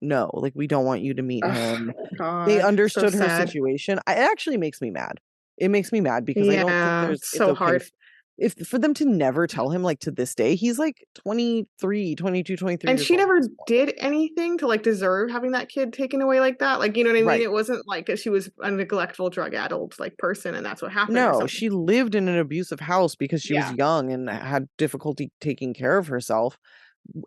no, like, we don't want you to meet him. God, they understood her situation. It actually makes me mad. It makes me mad because I don't think it's so hard. If for them to never tell him, like, to this day, he's like 23, 22, 23. And she never did anything to like deserve having that kid taken away like that. Like, you know what I mean? Right. It wasn't like she was a neglectful drug addled like person and that's what happened. No, she lived in an abusive house because she was young and had difficulty taking care of herself.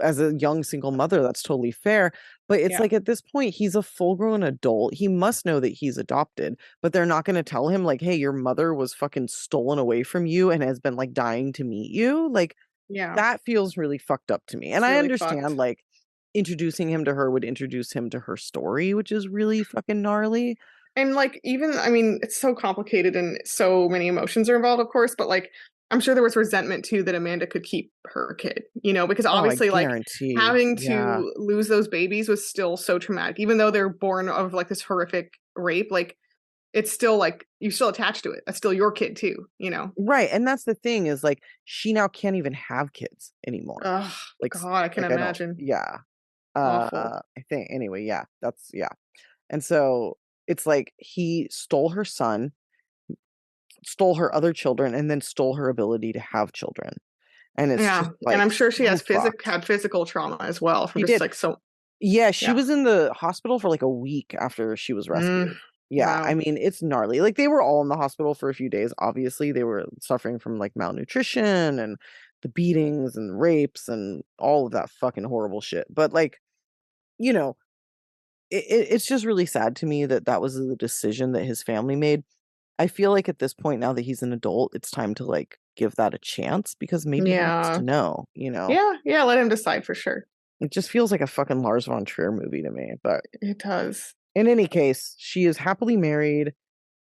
As a young single mother, that's totally fair. But it's like at this point, he's a full-grown adult. He must know that he's adopted, but they're not going to tell him like, hey, your mother was fucking stolen away from you and has been like dying to meet you. Like, that feels really fucked up to me. And I understand like introducing him to her would introduce him to her story, which is really fucking gnarly. And like, even, I mean, it's so complicated and so many emotions are involved, of course, but like, I'm sure there was resentment too that Amanda could keep her kid, you know, because obviously like having to lose those babies was still so traumatic, even though they're born of like this horrific rape, like it's still like you're still attached to it. That's still your kid too, you know? Right. And that's the thing is like, she now can't even have kids anymore. Oh, like, God, I can imagine. I think anyway, and so it's like he stole her son, stole her other children, and then stole her ability to have children. And it's just like, and I'm sure she has had physical trauma as well from like so. Yeah, she was in the hospital for like a week after she was rescued. Wow. I mean, it's gnarly. Like they were all in the hospital for a few days. Obviously, they were suffering from like malnutrition and the beatings and rapes and all of that fucking horrible shit. But like, you know, it's just really sad to me that was the decision that his family made. I feel like at this point, now that he's an adult, it's time to like give that a chance because maybe he wants to know, you know? Yeah, let him decide for sure. It just feels like a fucking Lars von Trier movie to me, but it does. In any case, she is happily married.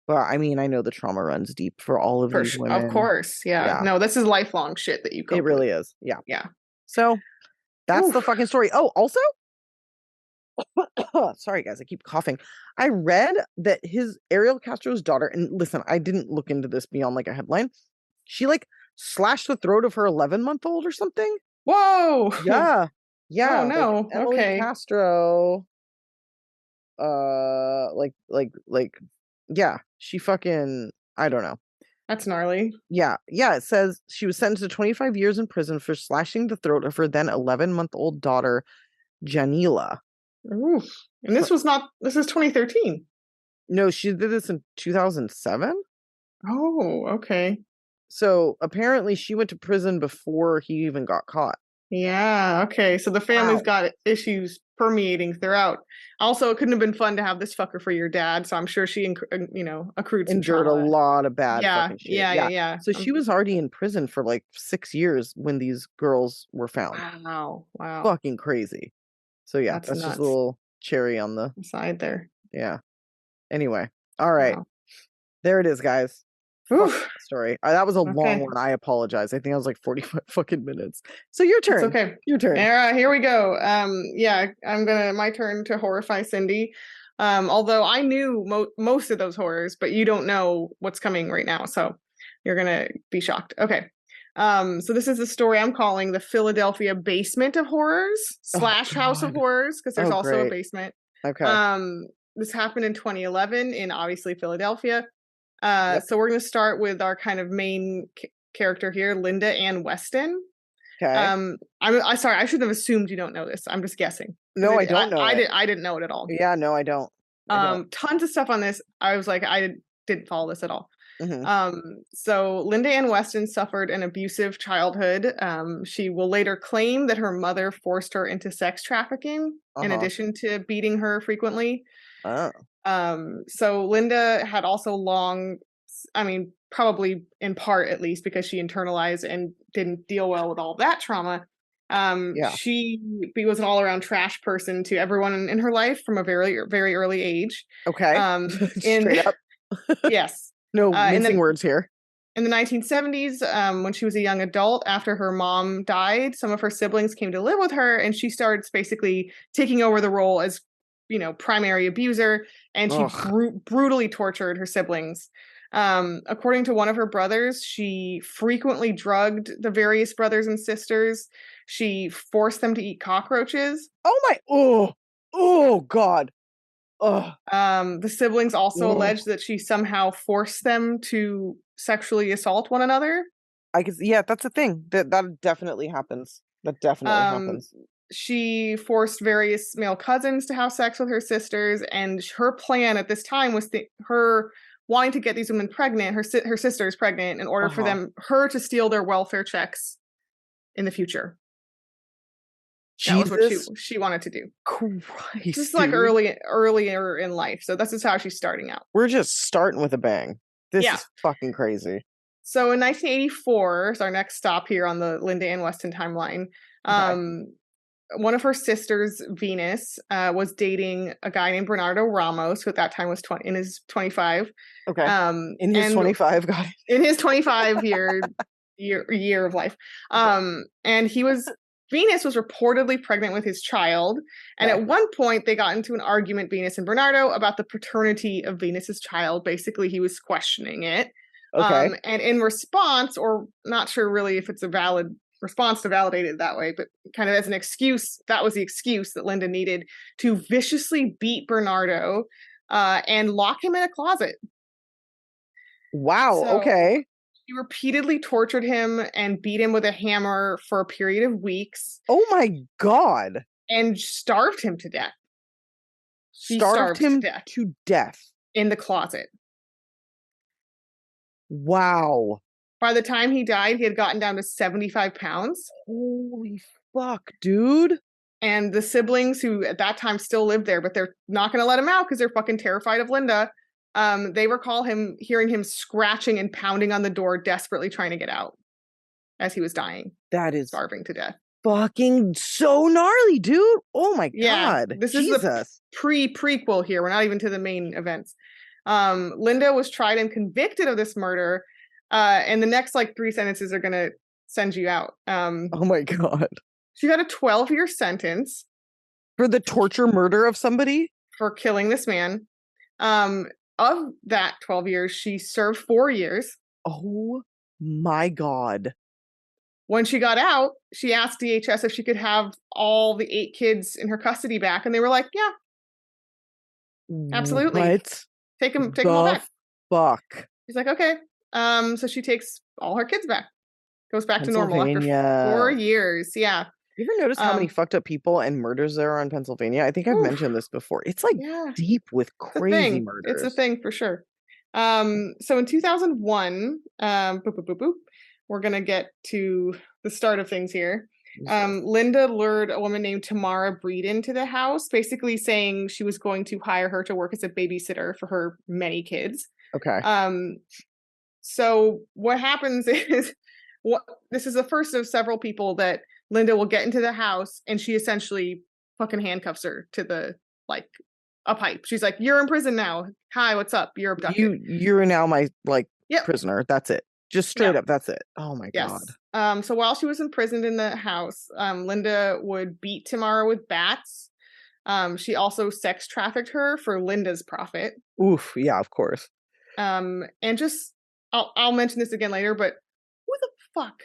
But I mean, I know the trauma runs deep for all of these women. Of course, yeah. No, this is lifelong shit that you go. It really is. Yeah. Yeah. So that's the fucking story. Oh, also, sorry guys, I keep coughing. I read that Ariel Castro's daughter, and listen, I didn't look into this beyond like a headline. She like slashed the throat of her 11-month-old or something. Whoa. Yeah. Oh no. Like, Emily Castro. Yeah, she fucking, I don't know. That's gnarly. Yeah. It says she was sentenced to 25 years in prison for slashing the throat of her then 11-month-old daughter, Janila. Oof. And this is 2013. No, she did this in 2007. Oh, okay. So apparently she went to prison before he even got caught. Yeah. Okay. So the family's got issues permeating throughout. Also, it couldn't have been fun to have this fucker for your dad. So I'm sure she, accrued some endured trauma. a lot of bad fucking shit. Yeah. So she was already in prison for like 6 years when these girls were found. Wow. Fucking crazy. So yeah, that's just a little cherry on the side there. Yeah. Anyway. All right. Wow. There it is, guys. Story. That was a long one. I apologize. I think I was like 45 fucking minutes. So your turn. It's okay. Your turn. Here we go. Yeah, my turn to horrify Cindy. Although I knew most of those horrors, but you don't know what's coming right now. So you're going to be shocked. Okay. So this is the story I'm calling the Philadelphia Basement of Horrors / House of Horrors, because there's also a basement. Okay. This happened in 2011 in obviously Philadelphia. So we're going to start with our kind of main character here, Linda Ann Weston. Okay. I'm sorry, I should have assumed you don't know this. I'm just guessing. No, I don't know. I didn't know it at all. Yeah, no, I don't. Tons of stuff on this. I was like, I didn't follow this at all. Mm-hmm. So Linda Ann Weston suffered an abusive childhood. She will later claim that her mother forced her into sex trafficking in addition to beating her frequently. Oh. So Linda had also probably in part at least because she internalized and didn't deal well with all that trauma. She was an all-around trash person to everyone in her life from a very, very early age. Okay. Straight up. Yes. No mincing words here. In the 1970s, when she was a young adult, after her mom died, some of her siblings came to live with her, and she starts basically taking over the role as, primary abuser, and she brutally tortured her siblings. According to one of her brothers, she frequently drugged the various brothers and sisters. She forced them to eat cockroaches. Oh God. The siblings also alleged that she somehow forced them to sexually assault one another. That's a thing. That definitely happens. That definitely happens. She forced various male cousins to have sex with her sisters, and her plan at this time was her wanting to get these women pregnant, her sisters pregnant, in order for her to steal their welfare checks in the future. Jesus. That was what she wanted to do. Christ, just like earlier in life. So this is how she's starting out. We're just starting with a bang. This is fucking crazy. So in 1984, is our next stop here on the Linda Ann Weston timeline. One of her sisters, Venus, was dating a guy named Bernardo Ramos, who at that time was in his 25. Okay. In his 25, got it. In his 25 year of life. And Venus was reportedly pregnant with his child. And at one point they got into an argument, Venus and Bernardo, about the paternity of Venus's child. Basically, he was questioning it. Okay. And in response, or not sure really if it's a valid response to validate it that way, but kind of as an excuse, that was the excuse that Linda needed to viciously beat Bernardo and lock him in a closet. Wow. Okay. She repeatedly tortured him and beat him with a hammer for a period of weeks. Oh my God. And starved him to death. Starved him to death. In the closet. Wow. By the time he died, he had gotten down to 75 pounds. Holy fuck, dude. And the siblings, who at that time still lived there, but they're not going to let him out because they're fucking terrified of Linda. They recall hearing him scratching and pounding on the door, desperately trying to get out as he was dying. That is starving to death. Fucking so gnarly, dude. Oh my God. This is the prequel here. We're not even to the main events. Linda was tried and convicted of this murder. And the next 3 sentences are going to send you out. Oh my God. She got a 12-year sentence. For the torture murder of somebody? For killing this man. Of that 12 years, she served 4 years. Oh my God. When she got out, she asked DHS if she could have all the 8 kids in her custody back. And they were like, yeah. Absolutely. What? Take them all back. Fuck. She's like, okay. So she takes all her kids back. Goes back to normal after 4 years. Yeah. You ever notice how many fucked up people and murders there are in Pennsylvania? I think I've mentioned this before. It's deep with crazy murders. It's a thing for sure. So in 2001, we're going to get to the start of things here. Linda lured a woman named Tamara Breed into the house, basically saying she was going to hire her to work as a babysitter for her many kids. Okay. So what happens is, this is the first of several people that Linda will get into the house, and she essentially fucking handcuffs her to the, like, a pipe. She's like, "You're in prison now. Hi, what's up? You're abducted. You're now my prisoner." That's it. Just straight up. That's it. Oh my God. So while she was imprisoned in the house, Linda would beat Tamara with bats. She also sex trafficked her for Linda's profit. Oof. Yeah, of course. And just, I'll mention this again later, but who the fuck?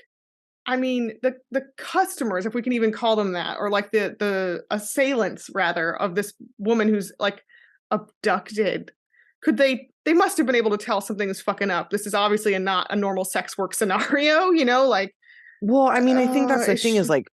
I mean, the customers, if we can even call them that, or like the assailants rather, of this woman who's like abducted, they must have been able to tell something is fucking up. This is obviously not a normal sex work scenario, like. Well, I mean, I think that's the thing is, like,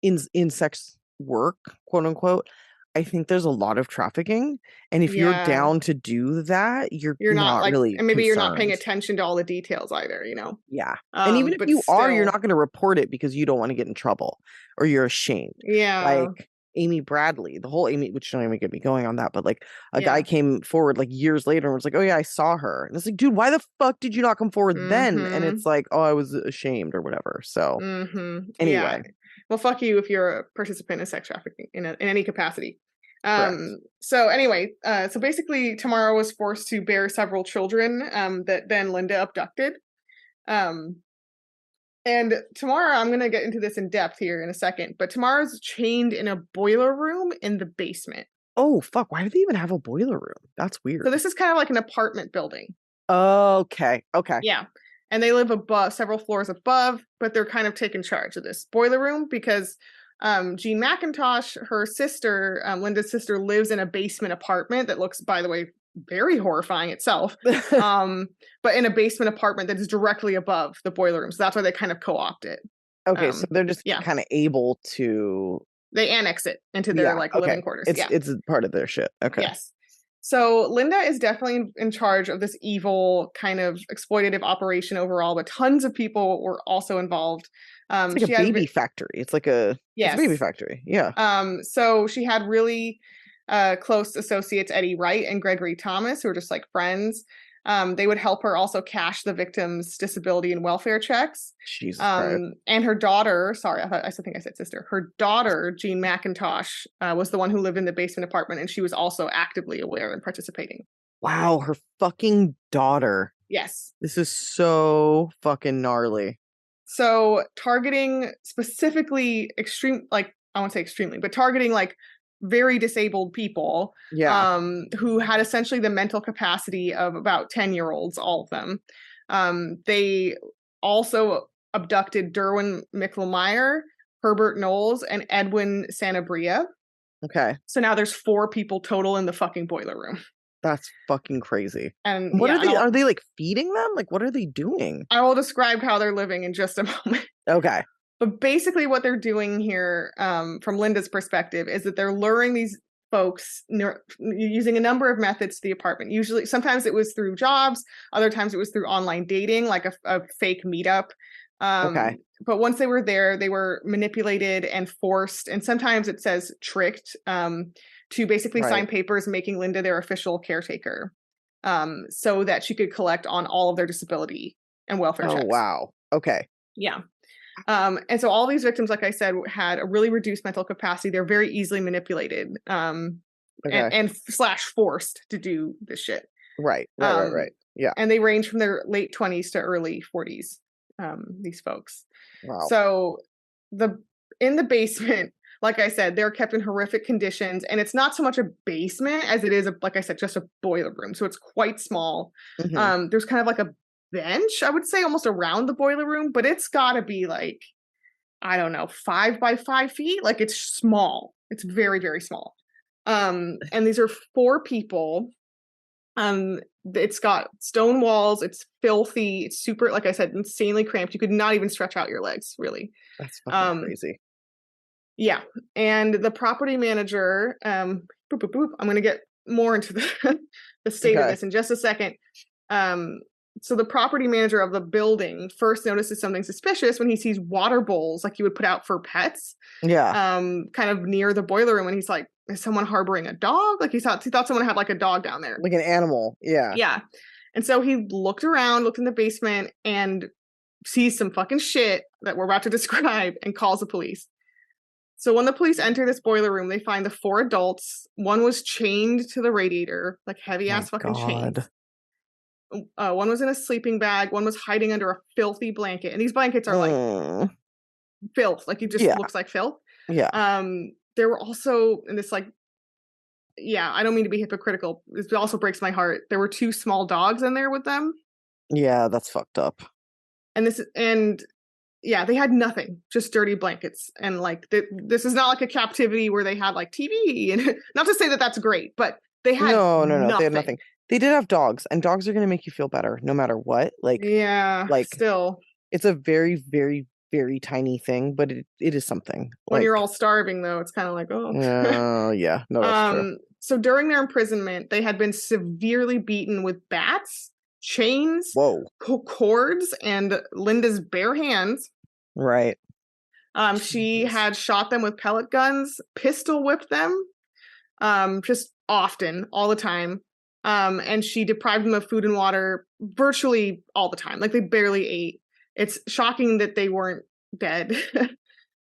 in sex work, quote unquote, I think there's a lot of trafficking, and if you're down to do that, you're not like, really, and maybe you're not paying attention to all the details either, Yeah, and even if you are, you're not going to report it because you don't want to get in trouble or you're ashamed. Yeah, like Amy Bradley, the whole Amy, which don't even get me going on that, but like a guy came forward like years later and was like, "Oh yeah, I saw her," and it's like, dude, why the fuck did you not come forward then? And it's like, "Oh, I was ashamed" or whatever. So anyway. Well, fuck you if you're a participant in sex trafficking in any capacity. So anyway, so basically Tamara was forced to bear several children that then Linda abducted. And Tamara, I'm going to get into this in depth here in a second, but Tamara's chained in a boiler room in the basement. Oh, fuck. Why do they even have a boiler room? That's weird. So this is kind of like an apartment building. Okay. Yeah. And they live above, several floors above, but they're kind of taking charge of this boiler room because Jean McIntosh, her sister, Linda's sister, lives in a basement apartment that looks, by the way, very horrifying itself. But in a basement apartment that is directly above the boiler room. So that's why they kind of co-opt it. Okay, so they're just kind of able to... They annex it into their living quarters. It's part of their shit. Okay. Yes. So Linda is definitely in charge of this evil kind of exploitative operation overall, but tons of people were also involved. It's like a baby factory. It's like it's a baby factory. Yeah. So she had really close associates, Eddie Wright and Gregory Thomas, who were just like friends. They would help her also cash the victims' disability and welfare checks. Jesus Christ. And her daughter, sorry, I still think I said sister. Her daughter, Jean McIntosh, was the one who lived in the basement apartment, and she was also actively aware and participating. Wow, her fucking daughter. Yes. This is so fucking gnarly. So targeting specifically I won't say extremely, but targeting like very disabled people who had essentially the mental capacity of about 10-year-olds, all of them. They also abducted Derwin Michelmeyer, Herbert Knowles, and Edwin Sanabria. Okay. So now there's 4 people total in the fucking boiler room. That's fucking crazy. And what are they like feeding them? Like, what are they doing? I will describe how they're living in just a moment. Okay. But basically what they're doing here, from Linda's perspective, is that they're luring these folks using a number of methods to the apartment. Usually, sometimes it was through jobs. Other times it was through online dating, like a fake meetup. Okay. But once they were there, they were manipulated and forced. And sometimes it says tricked to basically sign papers making Linda their official caretaker so that she could collect on all of their disability and welfare checks. Oh, wow. Okay. Yeah. And so all these victims, like I said, had a really reduced mental capacity. They're very easily manipulated and / forced to do this shit. Right. Yeah. And they range from their late 20s to early 40s, these folks. Wow. So in the basement, like I said, they're kept in horrific conditions. And it's not so much a basement as it is, like I said, just a boiler room. So it's quite small. Mm-hmm. There's kind of like a bench, I would say, almost around the boiler room, but it's got to be like, I don't know, 5 by 5 feet. Like, it's small. It's very, very small. And these are 4 people. It's got stone walls. It's filthy. It's super, like I said, insanely cramped. You could not even stretch out your legs, really. That's fucking crazy. Yeah. And the property manager, I'm going to get more into the state of this in just a second. So the property manager of the building first notices something suspicious when he sees water bowls like you would put out for pets. Yeah. Kind of near the boiler room, and he's like, is someone harboring a dog? Like he thought someone had like a dog down there. Like an animal. Yeah. Yeah. And so he looked around, looked in the basement, and sees some fucking shit that we're about to describe and calls the police. So when the police enter this boiler room, they find the 4 adults. One was chained to the radiator, like heavy ass fucking chains. One was in a sleeping bag. One was hiding under a filthy blanket. And these blankets are like filth. Like it just looks like filth. Yeah. There were also in this like, yeah, I don't mean to be hypocritical. This also breaks my heart. There were 2 small dogs in there with them. Yeah, that's fucked up. And yeah, they had nothing, just dirty blankets. And like, this is not like a captivity where they had like TV. And not to say that that's great, but they had no. They had nothing. They did have dogs, and dogs are going to make you feel better no matter what. Like, yeah, like still, it's a very, very, very tiny thing, but it is something. When you're all starving, though, it's kind of like, oh, yeah, no, that's true. So during their imprisonment, they had been severely beaten with bats, chains, cords, and Linda's bare hands. Right. She had shot them with pellet guns, pistol whipped them, just often, all the time. And she deprived them of food and water virtually all the time. Like they barely ate. It's shocking that they weren't dead.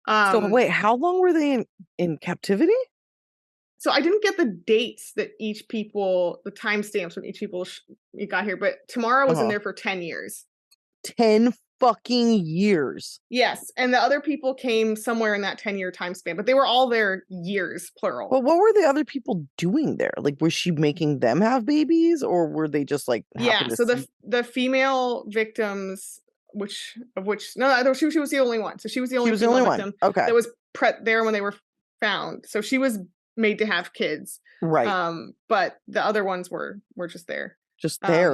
So wait, how long were they in captivity? So I didn't get the dates that each people, the timestamps when each people got here, but Tamara was in there for 10 years. 10 fucking years. Yes, and the other people came somewhere in that 10-year time span, but they were all there years, plural. But what were the other people doing there? Like, was she making them have babies, or were they just like? Yeah, so the female victims, she was the only one. So she was the only female victim that was there when they were found. So she was made to have kids, right? But the other ones were just there,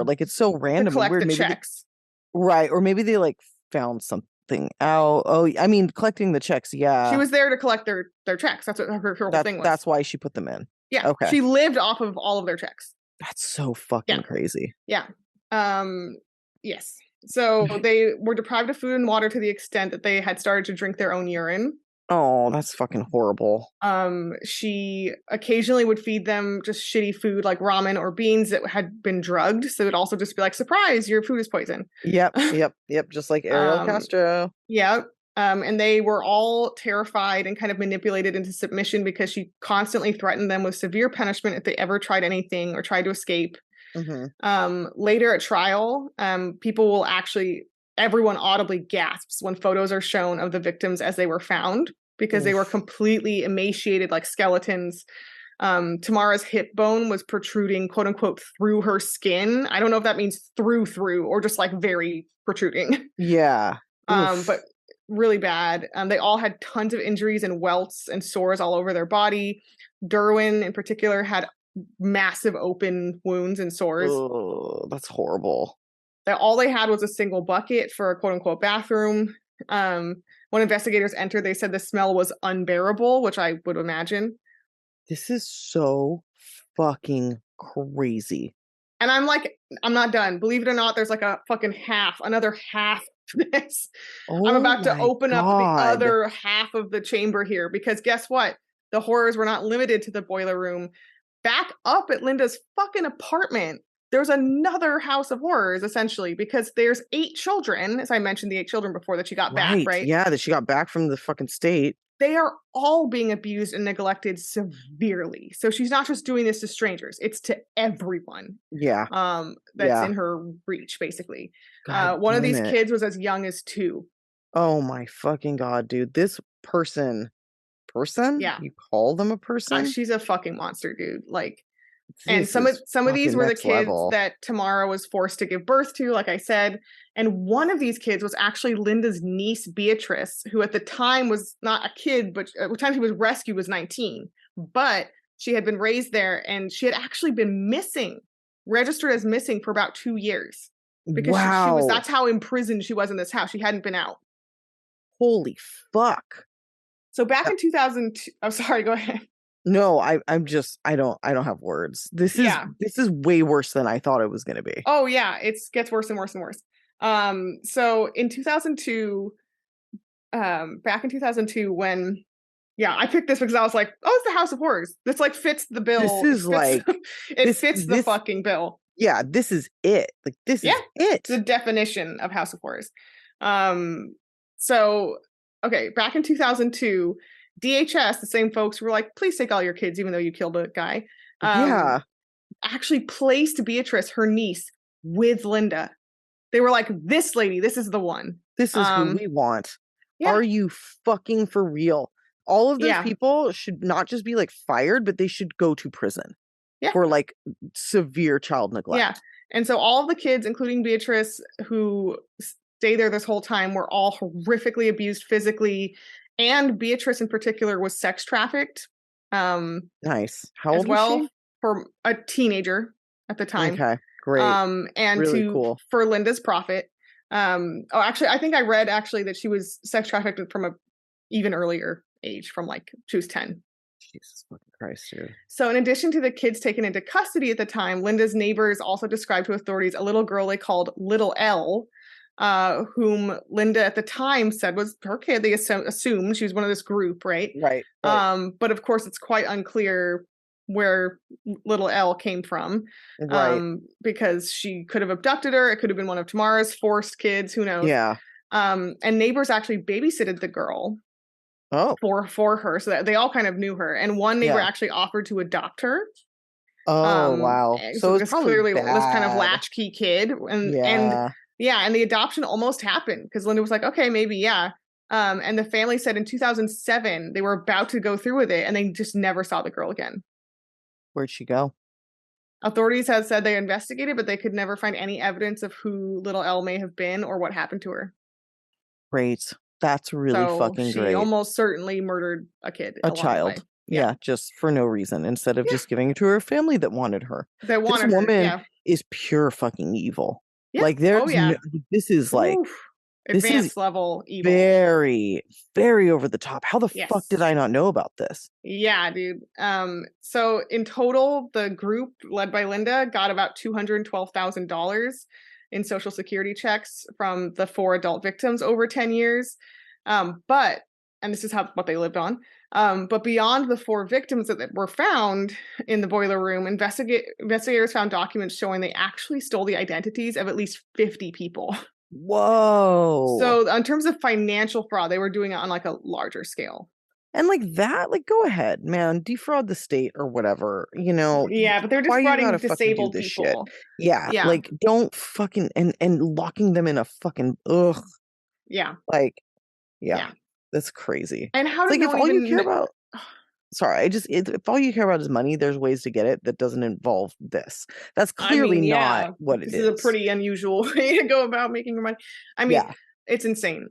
like it's so random, to collect the checks. Right, or maybe they like found something out. Oh, I mean, collecting the checks. Yeah, she was there to collect their checks. That's what her whole thing was. That's why she put them in. Yeah, okay. She lived off of all of their checks. That's so fucking crazy. Yeah. Yes. So they were deprived of food and water to the extent that they had started to drink their own urine. Oh, that's fucking horrible. She occasionally would feed them just shitty food like ramen or beans that had been drugged. So it would also just be like, surprise, your food is poison. Yep. Just like Ariel Castro. Yeah. And they were all terrified and kind of manipulated into submission because she constantly threatened them with severe punishment if they ever tried anything or tried to escape. Mm-hmm. Later at trial, everyone audibly gasps when photos are shown of the victims as they were found because they were completely emaciated like skeletons. Tamara's hip bone was protruding, quote unquote, through her skin. I don't know if that means through or just like very protruding. Yeah. But really bad. They all had tons of injuries and welts and sores all over their body. Derwin in particular had massive open wounds and sores. Oh, that's horrible. All they had was a single bucket for a quote unquote bathroom. When investigators entered, they said the smell was unbearable, which I would imagine. This is so fucking crazy. And I'm like, I'm not done. Believe it or not, there's like another half of this. I'm about to open up the other half of the chamber here because guess what? The horrors were not limited to the boiler room. Back up at Linda's fucking apartment, there's another house of horrors, essentially, because there's 8 children, as I mentioned, the 8 children before that she got back, right? Yeah, that she got back from the fucking state. They are all being abused and neglected severely. So she's not just doing this to strangers, it's to everyone. Yeah. That's in her reach, basically. One of these kids was as young as 2. Oh my fucking God, dude. This person? Yeah. You call them a person? She's a fucking monster, dude. Like, and some of these were the kids that Tamara was forced to give birth to, like I said. And one of these kids was actually Linda's niece, Beatrice, who at the time was not a kid, but at the time she was rescued was 19. But she had been raised there and she had actually been registered as missing for about 2 years. Because that's how imprisoned she was in this house. She hadn't been out. Holy fuck. So back in 2002, I'm sorry, go ahead. No, I don't have words. This is way worse than I thought it was going to be. Oh yeah, it gets worse and worse and worse. So in 2002, back in 2002, when I picked this because I was like, oh, it's the House of Horrors. This like fits the bill. This is it fits the fucking bill. Yeah, this is it. Like this is it. The definition of House of Horrors. So okay, back in 2002, DHS, the same folks who were like, please take all your kids, even though you killed a guy. Actually placed Beatrice, her niece, with Linda. They were like, this lady, this is the one. This is who we want. Yeah. Are you fucking for real? All of those people should not just be like fired, but they should go to prison for like severe child neglect. Yeah. And so all of the kids, including Beatrice, who stayed there this whole time, were all horrifically abused physically. And Beatrice in particular was sex trafficked. Nice. How old was she? For a teenager at the time. Okay, great. And really cool. For Linda's profit. Actually, I think I read that she was sex trafficked from a even earlier age, from like she was 10. Jesus fucking Christ, dude. So in addition to the kids taken into custody at the time, Linda's neighbors also described to authorities a little girl they called Little L, whom Linda at the time said was her kid. They assumed she was one of this group, right? Right. But of course, it's quite unclear where Little L came from, because she could have abducted her. It could have been one of Tamara's forced kids. Who knows? Yeah. And neighbors actually babysitted the girl. For her, so that they all kind of knew her, and one neighbor actually offered to adopt her. Wow! So it's clearly this kind of latchkey kid, and the adoption almost happened because Linda was like, okay, maybe, and the family said in 2007 they were about to go through with it, and they just never saw the girl again. Where'd she go? Authorities have said they investigated, but they could never find any evidence of who Little L may have been or what happened to her. Great. That's really fucking great. She almost certainly murdered a kid. A child. Yeah, just for no reason. Instead of just giving it to her family that wanted her. That wanted this woman is pure fucking evil. Yeah. Like there's this is like advanced level evil. Very, very over the top. How the fuck did I not know about this? Yeah, dude. So in total, the group led by Linda got about $212,000 in Social Security checks from the 4 adult victims over 10 years. But this is what they lived on. But beyond the 4 victims that were found in the boiler room, investigators found documents showing they actually stole the identities of at least 50 people. Whoa. So in terms of financial fraud, they were doing it on like a larger scale. And like that, like go ahead, man, defraud the state or whatever, you know. Yeah, but they're defrauding disabled people. Shit? Yeah, like don't fucking and locking them in a fucking Yeah. Like, yeah. That's crazy. And how like if all you care about sorry, if all you care about is money, there's ways to get it that doesn't involve this. That's clearly not what it is. This is a pretty unusual way to go about making your money. I mean, it's insane.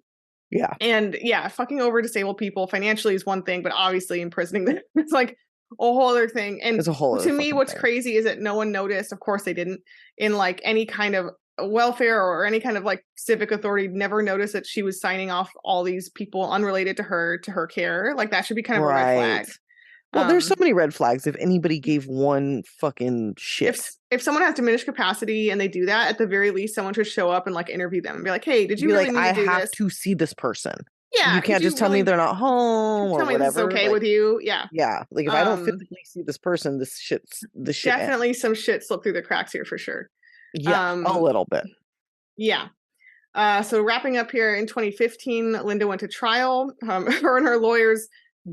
Yeah. And fucking over disabled people financially is one thing, but obviously imprisoning them is like a whole other thing. And it's a whole to me, what's crazy is that no one noticed, of course they didn't, in like any kind of welfare or any kind of like civic authority, never noticed that she was signing off all these people unrelated to her care. Like that should be kind of a red flag. Well, there's so many red flags if anybody gave one fucking shit. If someone has diminished capacity and they do that, at the very least, someone should show up and like interview them and be like, hey, did you really need to do this? I have to see this person. Yeah. You can't just tell me they're not home or whatever. Tell me this is okay with you. Yeah. Yeah. Like if I don't physically see this person, this shit. Definitely some shit slipped through the cracks here for sure. Yeah. A little bit. Yeah. So wrapping up here in 2015, Linda went to trial. Her and her lawyers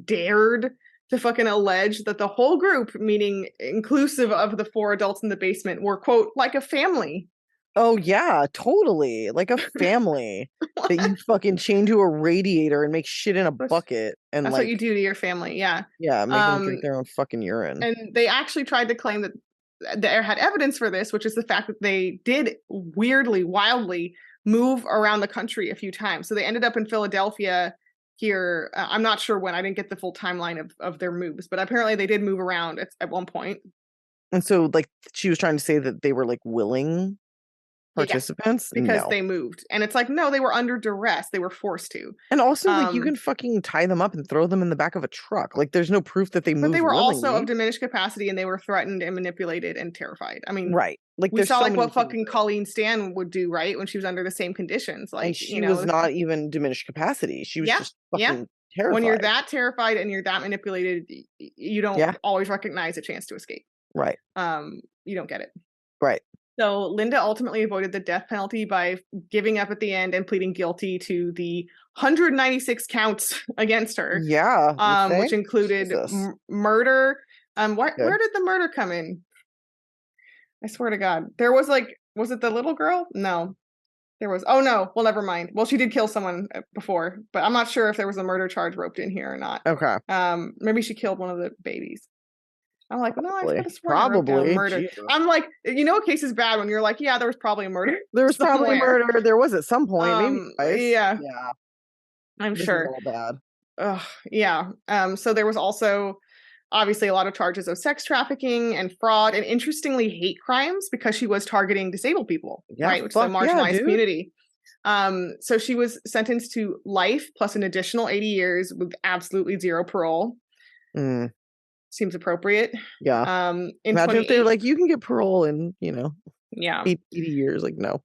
dared to fucking allege that the whole group, meaning inclusive of the 4 adults in the basement, were, quote, like a family. Oh, yeah, totally. Like a family that you fucking chain to a radiator and make shit in a bucket. And that's what you do to your family. Yeah. Yeah. Make them drink their own fucking urine. And they actually tried to claim that they had evidence for this, which is the fact that they did weirdly, wildly move around the country a few times. So they ended up in Philadelphia here. I'm not sure when. I didn't get the full timeline of their moves, but apparently they did move around at one point. And so like she was trying to say that they were like willing participants? Because they moved. And it's like, no, they were under duress. They were forced to. And also, like, you can fucking tie them up and throw them in the back of a truck. Like, there's no proof that they moved. But they were willingly. Also of diminished capacity, and they were threatened and manipulated and terrified. I mean, right. Like, we saw like what fucking Colleen Stan would do, right? When she was under the same conditions. Like, and she was not even diminished capacity. She was just fucking terrified. When you're that terrified and you're that manipulated, you don't always recognize a chance to escape. Right. You don't get it. Right. So Linda ultimately avoided the death penalty by giving up at the end and pleading guilty to the 196 counts against her. Yeah. Which included murder. Where did the murder come in? I swear to God. There was was it the little girl? No. There was, oh no, well, never mind. Well, she did kill someone before, but I'm not sure if there was a murder charge roped in here or not. Okay. Maybe she killed one of the babies. I'm like, no, I could have sworn probably murder. Jesus. I'm like, a case is bad when you're like, yeah, there was probably a murder. There was probably murder. There was at some point, maybe twice. Yeah. I'm sure. Is all bad. Yeah. So there was also obviously a lot of charges of sex trafficking and fraud, and interestingly, hate crimes, because she was targeting disabled people, right? Which is a marginalized community. So she was sentenced to life plus an additional 80 years with absolutely zero parole. Seems appropriate. Yeah. Imagine if they were like, you can get parole in, 80 years. Like, no.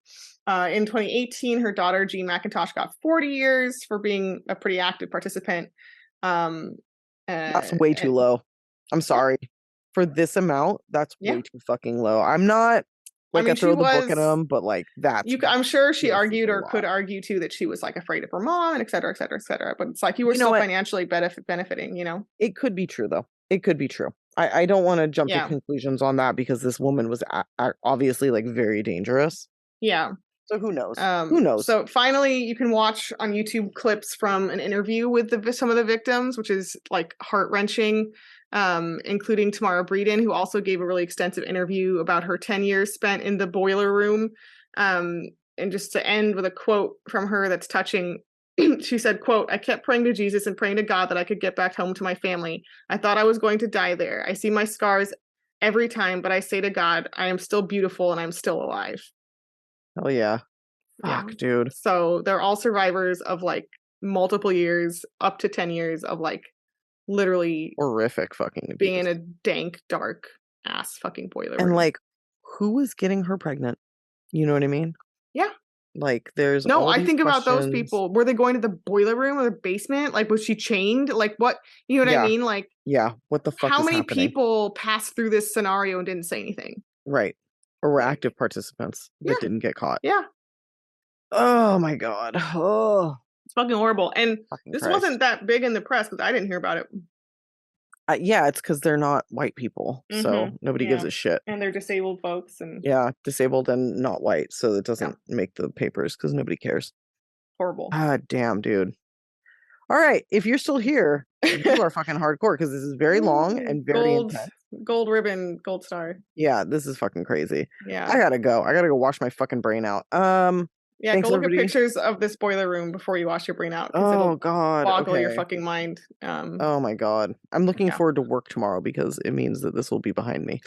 In 2018, her daughter, Jean McIntosh, got 40 years for being a pretty active participant. That's way too low. I'm sorry. For this amount, that's way too fucking low. I'm not I throw the book at them, but like that's I'm sure she argued or could argue too that she was like afraid of her mom and et cetera, et cetera, et cetera. But it's like you were still financially benefiting, It could be true though. It could be true. I don't want to jump to conclusions on that because this woman was obviously like very dangerous. Yeah. So who knows? Who knows? So finally, you can watch on YouTube clips from an interview with some of the victims, which is like heart-wrenching, including Tamara Breeden, who also gave a really extensive interview about her 10 years spent in the boiler room. And just to end with a quote from her that's touching, she said, quote, "I kept praying to Jesus and praying to God that I could get back home to my family. I thought I was going to die there. I see my scars every time, but I say to God, I am still beautiful and I'm still alive." Oh yeah. Fuck, dude. So they're all survivors of like multiple years, up to 10 years of like literally horrific fucking abuse. Being in a dank, dark ass fucking boiler room. And like, who was getting her pregnant? You know what I mean? Yeah. Like there's I think about those people. Were they going to the boiler room or the basement? Like, was she chained? Like what, you know what I mean? Like, yeah, what the fuck how many people passed through this scenario and didn't say anything? Right. Or were active participants that didn't get caught. Yeah. Oh my God. Oh, it's fucking horrible. And this wasn't that big in the press because I didn't hear about it. Yeah, it's because they're not white people, so nobody gives a shit. And they're disabled folks, and disabled and not white, so it doesn't make the papers because nobody cares. Horrible. God damn, dude. All right, if you're still here, you are fucking hardcore because this is very long and very intense. Gold ribbon, gold star. Yeah, this is fucking crazy. Yeah, I gotta go wash my fucking brain out. Yeah, thanks, go look everybody. At pictures of this boiler room before you wash your brain out. Oh God, boggle your fucking mind. Oh my God, I'm looking forward to work tomorrow because it means that this will be behind me.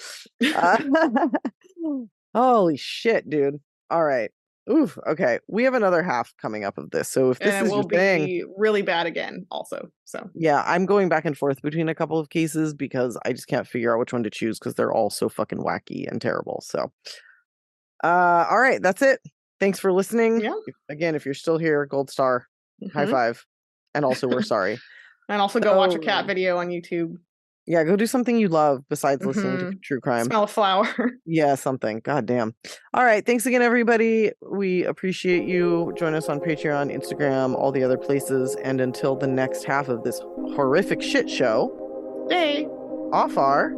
Holy shit, dude! All right, oof. Okay, we have another half coming up of this. So if this is your thing, be really bad again. Also, so yeah, I'm going back and forth between a couple of cases because I just can't figure out which one to choose because they're all so fucking wacky and terrible. So, all right, that's it. Thanks for listening. Yeah. Again, if you're still here, gold star, high five. And also, we're sorry. And also go watch a cat video on YouTube. Yeah, go do something you love besides listening to true crime. Smell a flower. Yeah, something. God damn. All right. Thanks again, everybody. We appreciate you. Join us on Patreon, Instagram, all the other places. And until the next half of this horrific shit show. Day. Off our.